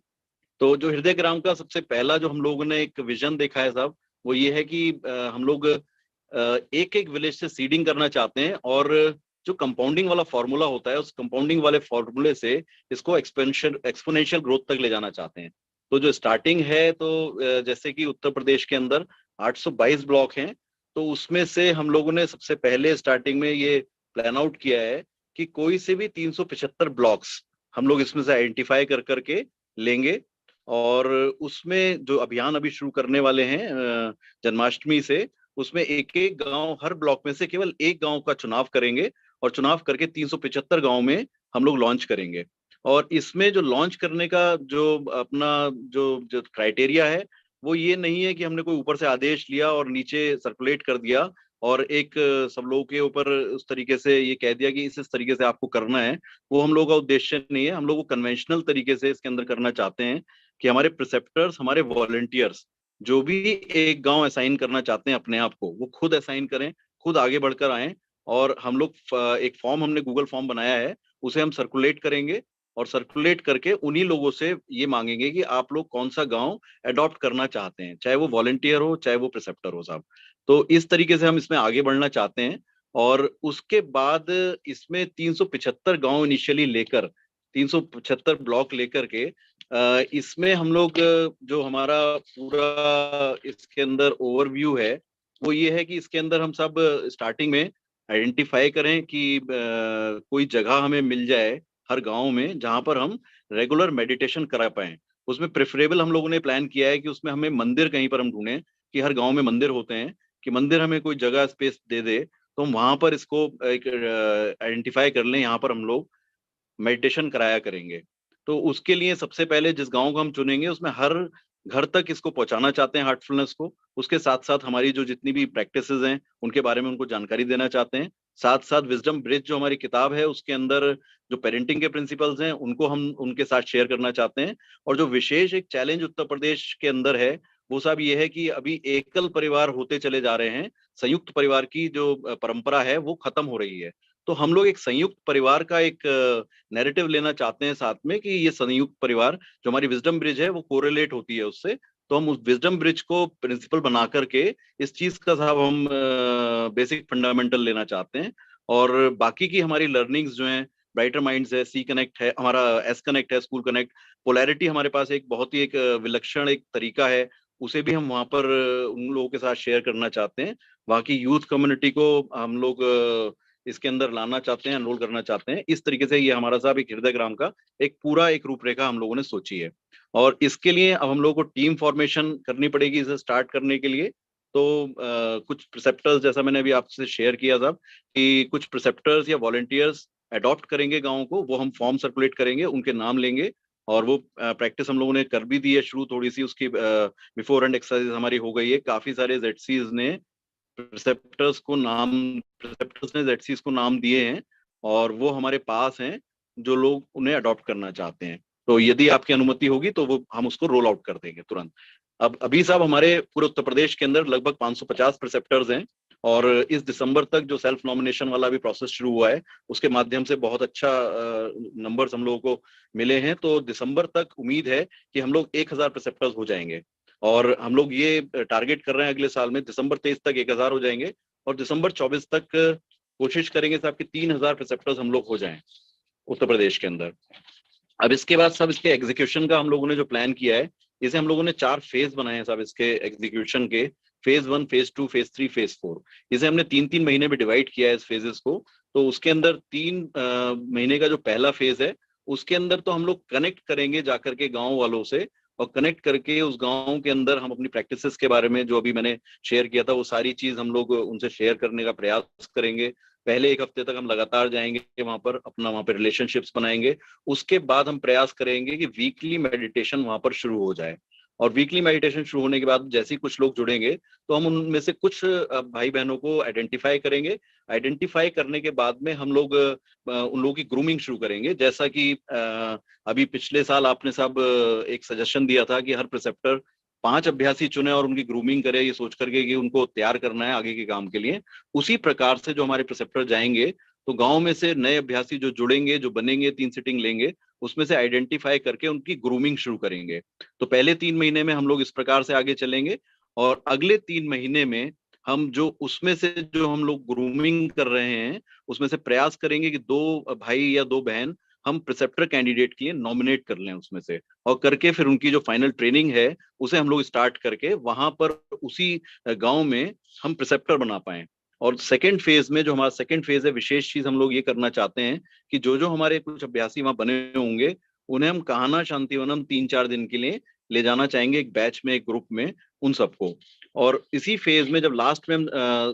C: तो जो हृदय ग्राम का सबसे पहला जो हम लोगों ने एक विजन देखा है साहब, वो ये है कि हम लोग एक एक विलेज से सीडिंग करना चाहते हैं, और जो कंपाउंडिंग वाला फॉर्मूला होता है, उस कंपाउंडिंग वाले फॉर्मूले से इसको एक्सपोनेंशियल ग्रोथ तक ले जाना चाहते हैं। तो जो स्टार्टिंग है, तो जैसे कि उत्तर प्रदेश के अंदर 822 ब्लॉक हैं, तो उसमें से हम लोगों ने सबसे पहले स्टार्टिंग में ये प्लान आउट किया है कि कोई से भी 375 ब्लॉक्स हम लोग इसमें से आइडेंटिफाई कर करके लेंगे और उसमें जो अभियान अभी शुरू करने वाले हैं जन्माष्टमी से, उसमें एक एक गांव, हर ब्लॉक में से केवल एक गांव का चुनाव करेंगे और चुनाव करके 375 गांव में हम लोग लॉन्च करेंगे। और इसमें जो लॉन्च करने का जो अपना जो क्राइटेरिया है वो ये नहीं है कि हमने कोई ऊपर से आदेश लिया और नीचे सर्कुलेट कर दिया और एक सब लोगों के ऊपर उस तरीके से ये कह दिया कि इस तरीके से आपको करना है। वो हम लोगों का उद्देश्य नहीं है। हम लोग वो कन्वेंशनल तरीके से इसके अंदर करना चाहते हैं कि हमारे प्रिसेप्टर्स, हमारे वॉलंटियर्स जो भी एक गांव असाइन करना चाहते हैं अपने आप को, वो खुद असाइन करें, खुद आगे बढ़कर आएं। और हम लोग एक फॉर्म, हमने गूगल फॉर्म बनाया है, उसे हम सर्कुलेट करेंगे और सर्कुलेट करके उन्हीं लोगों से ये मांगेंगे कि आप लोग कौन सा गांव अडॉप्ट करना चाहते हैं, चाहे वो वॉलंटियर हो चाहे वो प्रिसेप्टर हो साहब। तो इस तरीके से हम इसमें आगे बढ़ना चाहते हैं। और उसके बाद इसमें 375 गांव इनिशियली लेकर, 375 ब्लॉक लेकर के इसमें हम लोग जो हमारा पूरा इसके अंदर ओवरव्यू है वो ये है कि इसके अंदर हम सब स्टार्टिंग में आइडेंटिफाई करें कि कोई जगह हमें मिल जाए हर गांव में जहां पर हम रेगुलर मेडिटेशन करा पाए। उसमें प्रेफरेबल हम लोगों ने प्लान किया है कि उसमें हमें मंदिर कहीं पर हम ढूंढें कि हर गांव में मंदिर होते हैं, कि मंदिर हमें कोई जगह स्पेस दे दे तो हम वहां पर इसको एक आइडेंटिफाई कर लें, यहाँ पर हम लोग मेडिटेशन कराया करेंगे। तो उसके लिए सबसे पहले जिस गांव को हम चुनेंगे उसमें हर घर तक इसको पहुंचाना चाहते हैं, हार्टफुलनेस को। उसके साथ साथ हमारी जो जितनी भी प्रैक्टिसेस हैं उनके बारे में उनको जानकारी देना चाहते हैं। साथ साथ विजडम ब्रिज जो हमारी किताब है उसके अंदर जो पेरेंटिंग के प्रिंसिपल्स हैं उनको हम उनके साथ शेयर करना चाहते हैं। और जो विशेष एक चैलेंज उत्तर प्रदेश के अंदर है वो साहब ये है कि अभी एकल परिवार होते चले जा रहे हैं, संयुक्त परिवार की जो परंपरा है वो खत्म हो रही है। तो हम लोग एक संयुक्त परिवार का एक नैरेटिव लेना चाहते हैं साथ में, कि ये संयुक्त परिवार जो हमारी विजडम ब्रिज है वो कोरिलेट होती है उससे। तो हम उस विजडम ब्रिज को प्रिंसिपल बना करके इस चीज का साहब हम बेसिक फंडामेंटल लेना चाहते हैं। और बाकी की हमारी लर्निंग्स जो हैं, ब्राइटर माइंड्स है, सी कनेक्ट है, हमारा एस कनेक्ट है, स्कूल कनेक्ट, पोलैरिटी हमारे पास एक बहुत ही एक विलक्षण एक तरीका है, उसे भी हम वहाँ पर उन लोगों के साथ शेयर करना चाहते हैं। वहाँ की यूथ कम्युनिटी को हम लोग इसके अंदर लाना चाहते हैं, एनरोल करना चाहते हैं। इस तरीके से ये हमारा साहब एक हृदय ग्राम का एक पूरा एक रूपरेखा हम लोगों ने सोची है। और इसके लिए अब हम लोगों को टीम फॉर्मेशन करनी पड़ेगी इसे स्टार्ट करने के लिए। तो कुछ प्रिसेप्टर्स, जैसा मैंने अभी आपसे शेयर किया था कि कुछ प्रिसेप्टर्स या वॉलंटियर्स अडॉप्ट करेंगे गाँव को, वो हम फॉर्म सर्कुलेट करेंगे, उनके नाम लेंगे। और वो प्रैक्टिस हम लोगों ने कर भी दी है शुरू, थोड़ी सी उसकी बिफोर एंड एक्सरसाइज हमारी हो गई है। काफी सारे जेडसीज ने प्रिसेप्टर्स ने जेडसीज को नाम दिए हैं और वो हमारे पास हैं जो लोग उन्हें अडॉप्ट करना चाहते हैं। तो यदि आपकी अनुमति होगी तो वो हम उसको रोल आउट कर देंगे तुरंत। अब अभी साहब हमारे पूरे उत्तर प्रदेश के अंदर लगभग 550 प्रिसेप्टर्स हैं और इस दिसंबर तक जो सेल्फ नॉमिनेशन वाला भी प्रोसेस शुरू हुआ है उसके माध्यम से बहुत अच्छा नंबर्स हम लोगों को मिले हैं। तो दिसंबर तक उम्मीद है कि हम लोग 1000 प्रिसेप्टर्स हो जाएंगे और हम लोग ये टारगेट कर रहे हैं अगले साल में दिसंबर 23 तक 1000 हो जाएंगे और दिसंबर 24 तक कोशिश करेंगे साहब कि 3000 प्रिसेप्टर्स हम लोग हो जाएं उत्तर प्रदेश के अंदर। अब इसके बाद सब इसके एग्जीक्यूशन का हम लोगों ने जो प्लान किया है, इसे हम लोगों ने 4 फेज बनाए हैं साहब इसके एग्जीक्यूशन के। फेज 1, फेज 2, फेज 3, फेज 4, इसे हमने 3-3 महीने में डिवाइड किया है इस फेजेस को। तो उसके अंदर 3 महीने का जो पहला फेज है उसके अंदर तो हम लोग कनेक्ट करेंगे जाकर के गाँव वालों से, और कनेक्ट करके उस गांव के अंदर हम अपनी प्रैक्टिसेस के बारे में जो अभी मैंने शेयर किया था वो सारी चीज हम लोग उनसे शेयर करने का प्रयास करेंगे। पहले 1 हफ्ते तक हम लगातार जाएंगे वहां पर, अपना वहां पर रिलेशनशिप्स बनाएंगे। उसके बाद हम प्रयास करेंगे कि वीकली मेडिटेशन वहां पर शुरू हो जाए। और वीकली मेडिटेशन शुरू होने के बाद जैसे ही कुछ लोग जुड़ेंगे तो हम उनमें से कुछ भाई बहनों को आइडेंटिफाई करेंगे। आइडेंटिफाई करने के बाद में हम लोग उन लोगों की ग्रूमिंग शुरू करेंगे। जैसा कि अभी पिछले साल आपने साहब एक सजेशन दिया था कि हर प्रिसेप्टर 5 अभ्यासी चुने और उनकी ग्रूमिंग करे, ये सोच करके कि उनको तैयार करना है आगे के काम के लिए। उसी प्रकार से जो हमारे प्रिसेप्टर जाएंगे तो गांव में से नए अभ्यासी जो जुड़ेंगे, जो बनेंगे, 3 सिटिंग लेंगे, उसमें से आइडेंटिफाई करके उनकी ग्रूमिंग शुरू करेंगे। तो पहले 3 महीने में हम लोग इस प्रकार से आगे चलेंगे और अगले 3 महीने में हम जो उसमें से जो हम लोग ग्रूमिंग कर रहे हैं उसमें से प्रयास करेंगे कि 2 भाई या 2 बहन हम प्रिसेप्टर कैंडिडेट के लिए नॉमिनेट कर लें उसमें से, और करके फिर उनकी जो फाइनल ट्रेनिंग है उसे हम लोग स्टार्ट करके वहां पर उसी गांव में हम प्रिसेप्टर बना पाए। और सेकंड फेज में, जो हमारा सेकंड फेज है, विशेष चीज हम लोग ये करना चाहते हैं कि जो जो हमारे कुछ अभ्यासी वहां बने होंगे उन्हें हम कहाना शांति वनम 3-4 दिन के लिए ले जाना चाहेंगे, एक बैच में, एक ग्रुप में, उन सबको। और इसी फेज में जब लास्ट में हम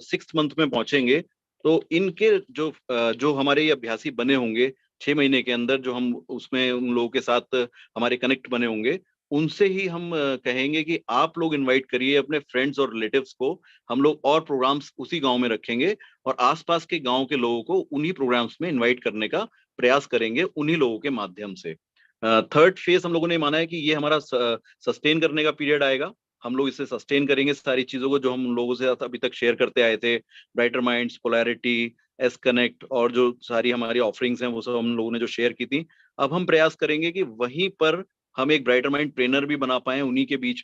C: 6th मंथ में पहुंचेंगे, तो इनके जो हमारे ये अभ्यासी बने होंगे 6 महीने के अंदर, जो हम उसमें उन लोगों के साथ हमारे कनेक्ट बने होंगे, उनसे ही हम कहेंगे कि आप लोग इनवाइट करिए अपने फ्रेंड्स और रिलेटिव्स को। हम लोग और प्रोग्राम्स उसी गांव में रखेंगे और आसपास के गांव के लोगों को उन्हीं प्रोग्राम्स में इनवाइट करने का प्रयास करेंगे, उन्हीं लोगों के माध्यम से। 3rd फेज हम लोगों ने माना है कि ये हमारा सस्टेन करने का पीरियड आएगा। हम लोग इसे सस्टेन करेंगे, सारी चीजों को जो हम लोगों से अभी तक शेयर करते आए थे, brighter minds, polarity, S connect, और जो सारी हमारी ऑफरिंग्स हैं वो सब हम लोगों ने जो शेयर की थी। अब हम प्रयास करेंगे कि वहीं पर हम एक ब्राइटर माइंड ट्रेनर भी बना पाए, उन्हीं के बीच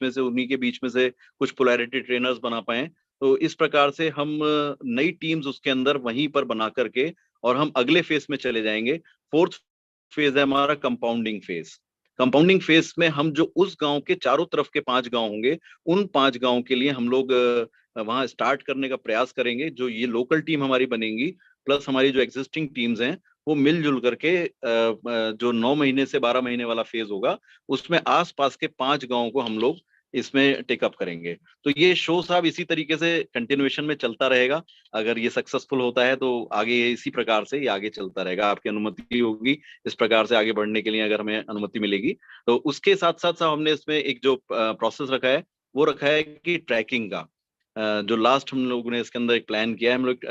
C: में से कुछ पोलैरिटी ट्रेनर्स बना पाए। तो इस प्रकार से हम नई टीम्स उसके अंदर वहीं पर बना करके और हम अगले फेज में चले जाएंगे। 4th फेज है हमारा कंपाउंडिंग फेज। कंपाउंडिंग फेज में हम जो उस गांव के चारों तरफ के 5 गांव होंगे, उन 5 गांव के लिए हम लोग वहां स्टार्ट करने का प्रयास करेंगे। जो ये लोकल टीम हमारी बनेगी प्लस हमारी जो एग्जिस्टिंग टीम्स हैं, वो मिलजुल करके जो 9 महीने से 12 महीने वाला फेज होगा, उसमें आसपास के 5 गांवों को हम लोग इसमें टेकअप करेंगे। तो ये शो साहब इसी तरीके से कंटिन्यूएशन में चलता रहेगा। अगर ये सक्सेसफुल होता है तो आगे इसी प्रकार से ये आगे चलता रहेगा। आपकी अनुमति होगी इस प्रकार से आगे बढ़ने के लिए, अगर हमें अनुमति मिलेगी तो। उसके साथ साथ साहब हमने इसमें एक जो प्रोसेस रखा है, वो रखा है कि ट्रैकिंग का जो लास्ट हम लोगों ने इसके अंदर एक प्लान किया है। हम लोग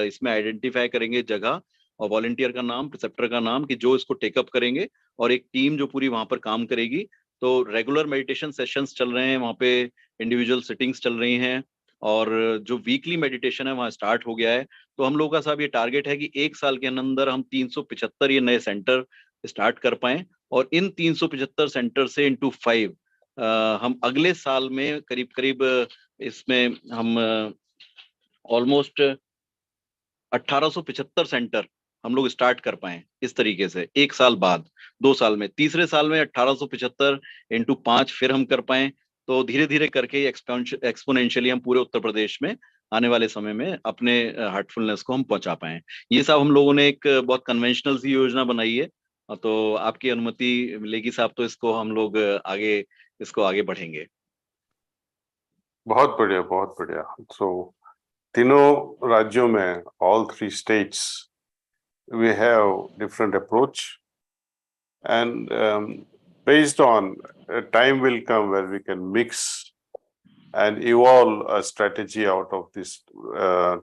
C: इसमें आइडेंटिफाई करेंगे जगह और वॉलंटियर का नाम, प्रिसेप्टर का नाम, कि जो इसको टेकअप करेंगे, और एक टीम जो पूरी वहां पर काम करेगी। तो रेगुलर मेडिटेशन सेशंस चल रहे हैं वहाँ पे, इंडिविजुअल सिटिंग्स चल रही हैं, और जो वीकली मेडिटेशन है वहाँ स्टार्ट हो गया है। तो हम लोगों का साहब ये टारगेट है कि 1 साल के अंदर हम 375 ये नए सेंटर स्टार्ट कर पाए, और इन 375 सेंटर से इंटू 5 हम अगले साल में करीब करीब इसमें हम ऑलमोस्ट 1875 सेंटर हम लोग स्टार्ट कर पाए इस तरीके से। 1 साल बाद 2 साल में, तीसरे साल में 1875 इंटू 5 फिर हम कर पाए। तो धीरे धीरे करके एक्सपोनेंशियली हम पूरे उत्तर प्रदेश में आने वाले समय में अपने हार्टफुलनेस को हम पहुंचा पाए। ये सब हम लोगों ने एक बहुत कन्वेंशनल सी योजना बनाई है। तो आपकी अनुमति मिलेगी साहब तो इसको हम लोग आगे बढ़ेंगे।
E: बहुत बढ़िया, बहुत बढ़िया। सो तीनों राज्यों में, all 3 states, we have different approach, and based on time will come where we can mix and evolve a strategy out of this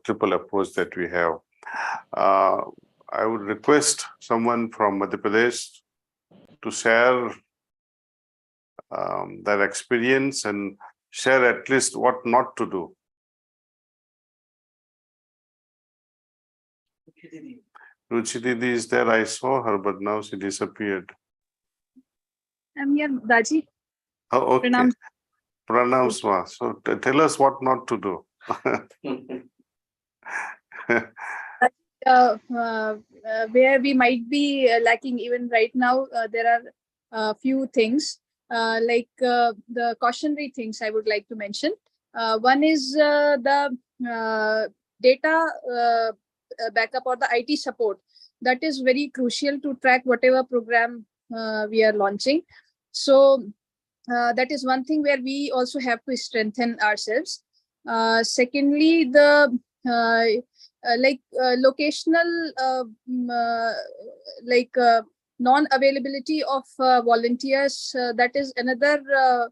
E: triple approach that we have. I would request someone from Madhya Pradesh to share their experience and share at least what not to do. Ruchi Didi is there. I saw her, but now she disappeared.
D: I'm here, Daaji.
E: Oh, okay.
D: Pranam.
E: Pranam Swa. So tell us what not to do.
D: Where we might be lacking even right now, there are a few things like the cautionary things I would like to mention. One is the data backup or the IT support. That is very crucial to track whatever program we are launching. So that is one thing where we also have to strengthen ourselves. Secondly, the locational non-availability of volunteers, that is another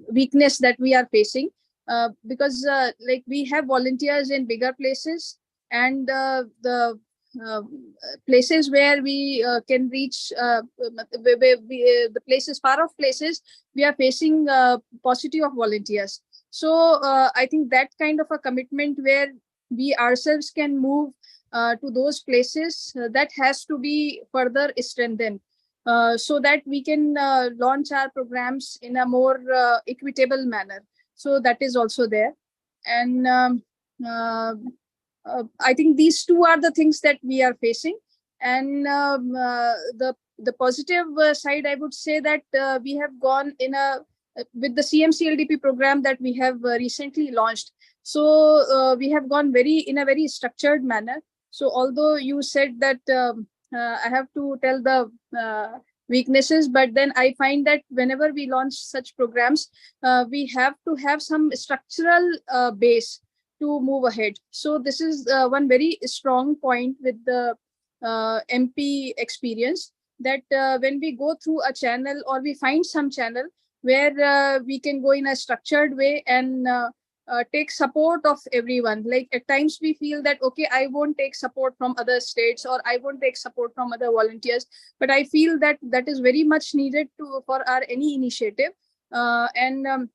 D: weakness that we are facing, because we have volunteers in bigger places, and the places where we can reach, the places, far off places, we are facing paucity of volunteers. So I think that kind of a commitment where we ourselves can move to those places, that has to be further strengthened, so that we can launch our programs in a more equitable manner. So that is also there. And I think these two are the things that we are facing. And the positive side, I would say that we have gone with the CMCLDP program that we have recently launched. So we have gone in a very structured manner. So although you said that I have to tell the weaknesses, but then I find that whenever we launch such programs, we have to have some structural base to move ahead. So this is one very strong point with the MP experience, that when we go through a channel or we find some channel where we can go in a structured way and take support of everyone. Like at times we feel that, okay, I won't take support from other states or I won't take support from other volunteers, but I feel that that is very much needed for our any initiative. And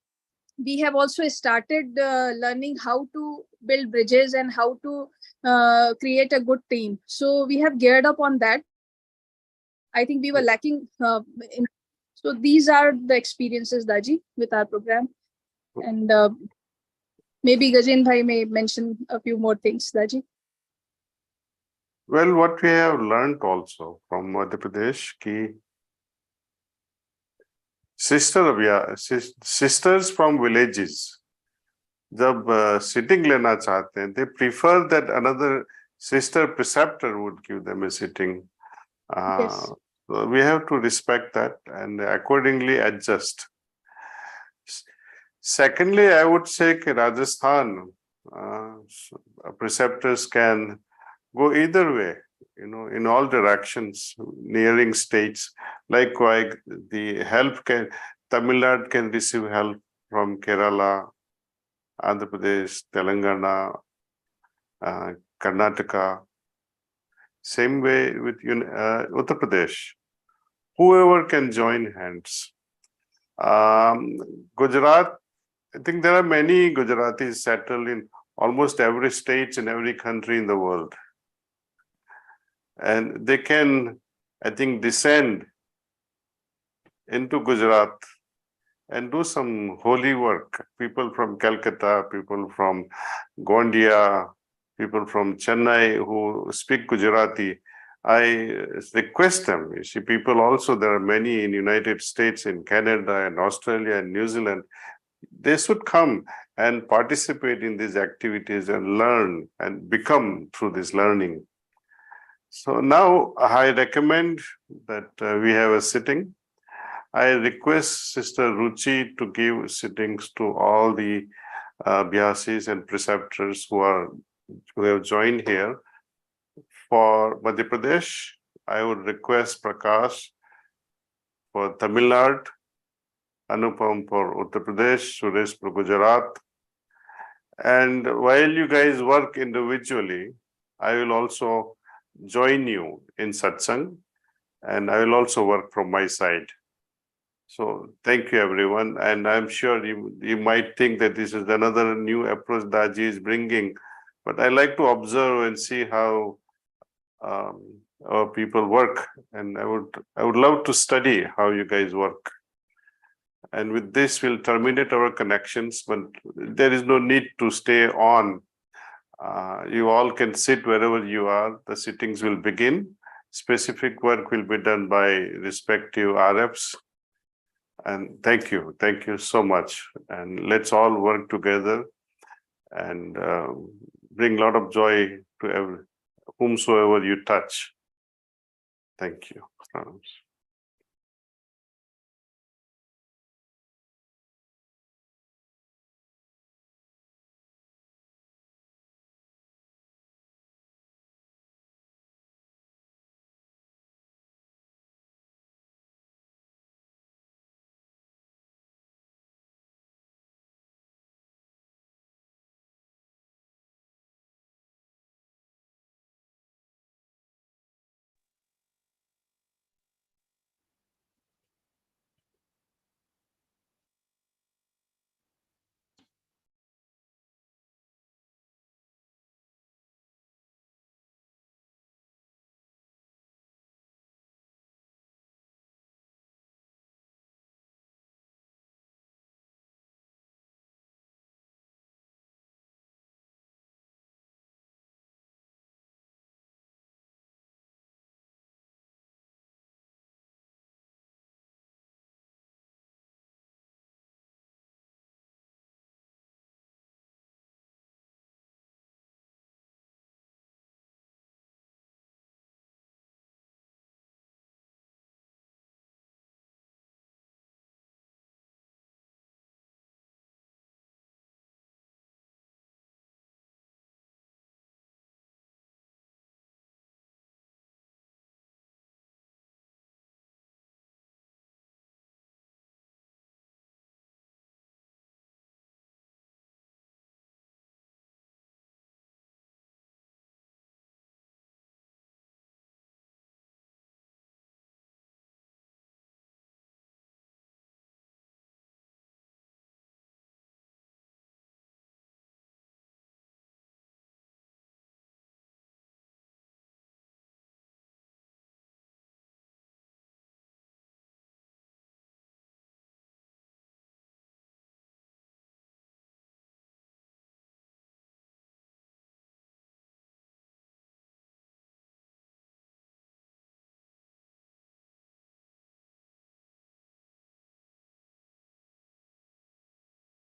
D: we have also started learning how to build bridges and how to create a good team. So we have geared up on that. I think we were lacking so these are the experiences, Daaji, with our program. And maybe Gajen Bhai may mention a few more things, Daaji.
E: Well, what we have learned also from Madhya Pradesh, ki sisters from villages, जब sitting लेना चाहते हैं, they prefer that another sister preceptor would give them a sitting.
D: Yes.
E: So we have to respect that and accordingly adjust. Secondly, I would say that Rajasthan preceptors can go either way, in all directions, nearing states. Likewise, the help Tamil Nadu can receive help from Kerala, Andhra Pradesh, Telangana, Karnataka. Same way with Uttar Pradesh. Whoever can join hands. Gujarat, I think there are many Gujaratis settled in almost every state in every country in the world. And they can, I think, descend into Gujarat and do some holy work. People from Calcutta, people from Gondia, people from Chennai who speak Gujarati, I request them. You see, people also, there are many in United States, in Canada and Australia and New Zealand. They should come and participate in these activities and learn and become through this learning. So now I recommend that we have a sitting. I request Sister Ruchi to give sittings to all the Abhyasis and preceptors who have joined here. For Madhya Pradesh, I would request Prakash for Tamil Nadu, Anupam for Uttar Pradesh, Suresh for Gujarat. And while you guys work individually, I will also join you in satsang, and I will also work from my side. So thank you, everyone. And I'm sure you might think that this is another new approach Daaji is bringing, but I like to observe and see how our people work, and I would love to study how you guys work. And with this, we'll terminate our connections, but there is no need to stay on. You all can sit wherever you are. The sittings will begin. Specific work will be done by respective RFs. And thank you so much. And let's all work together and bring a lot of joy to whomsoever you touch. Thank you.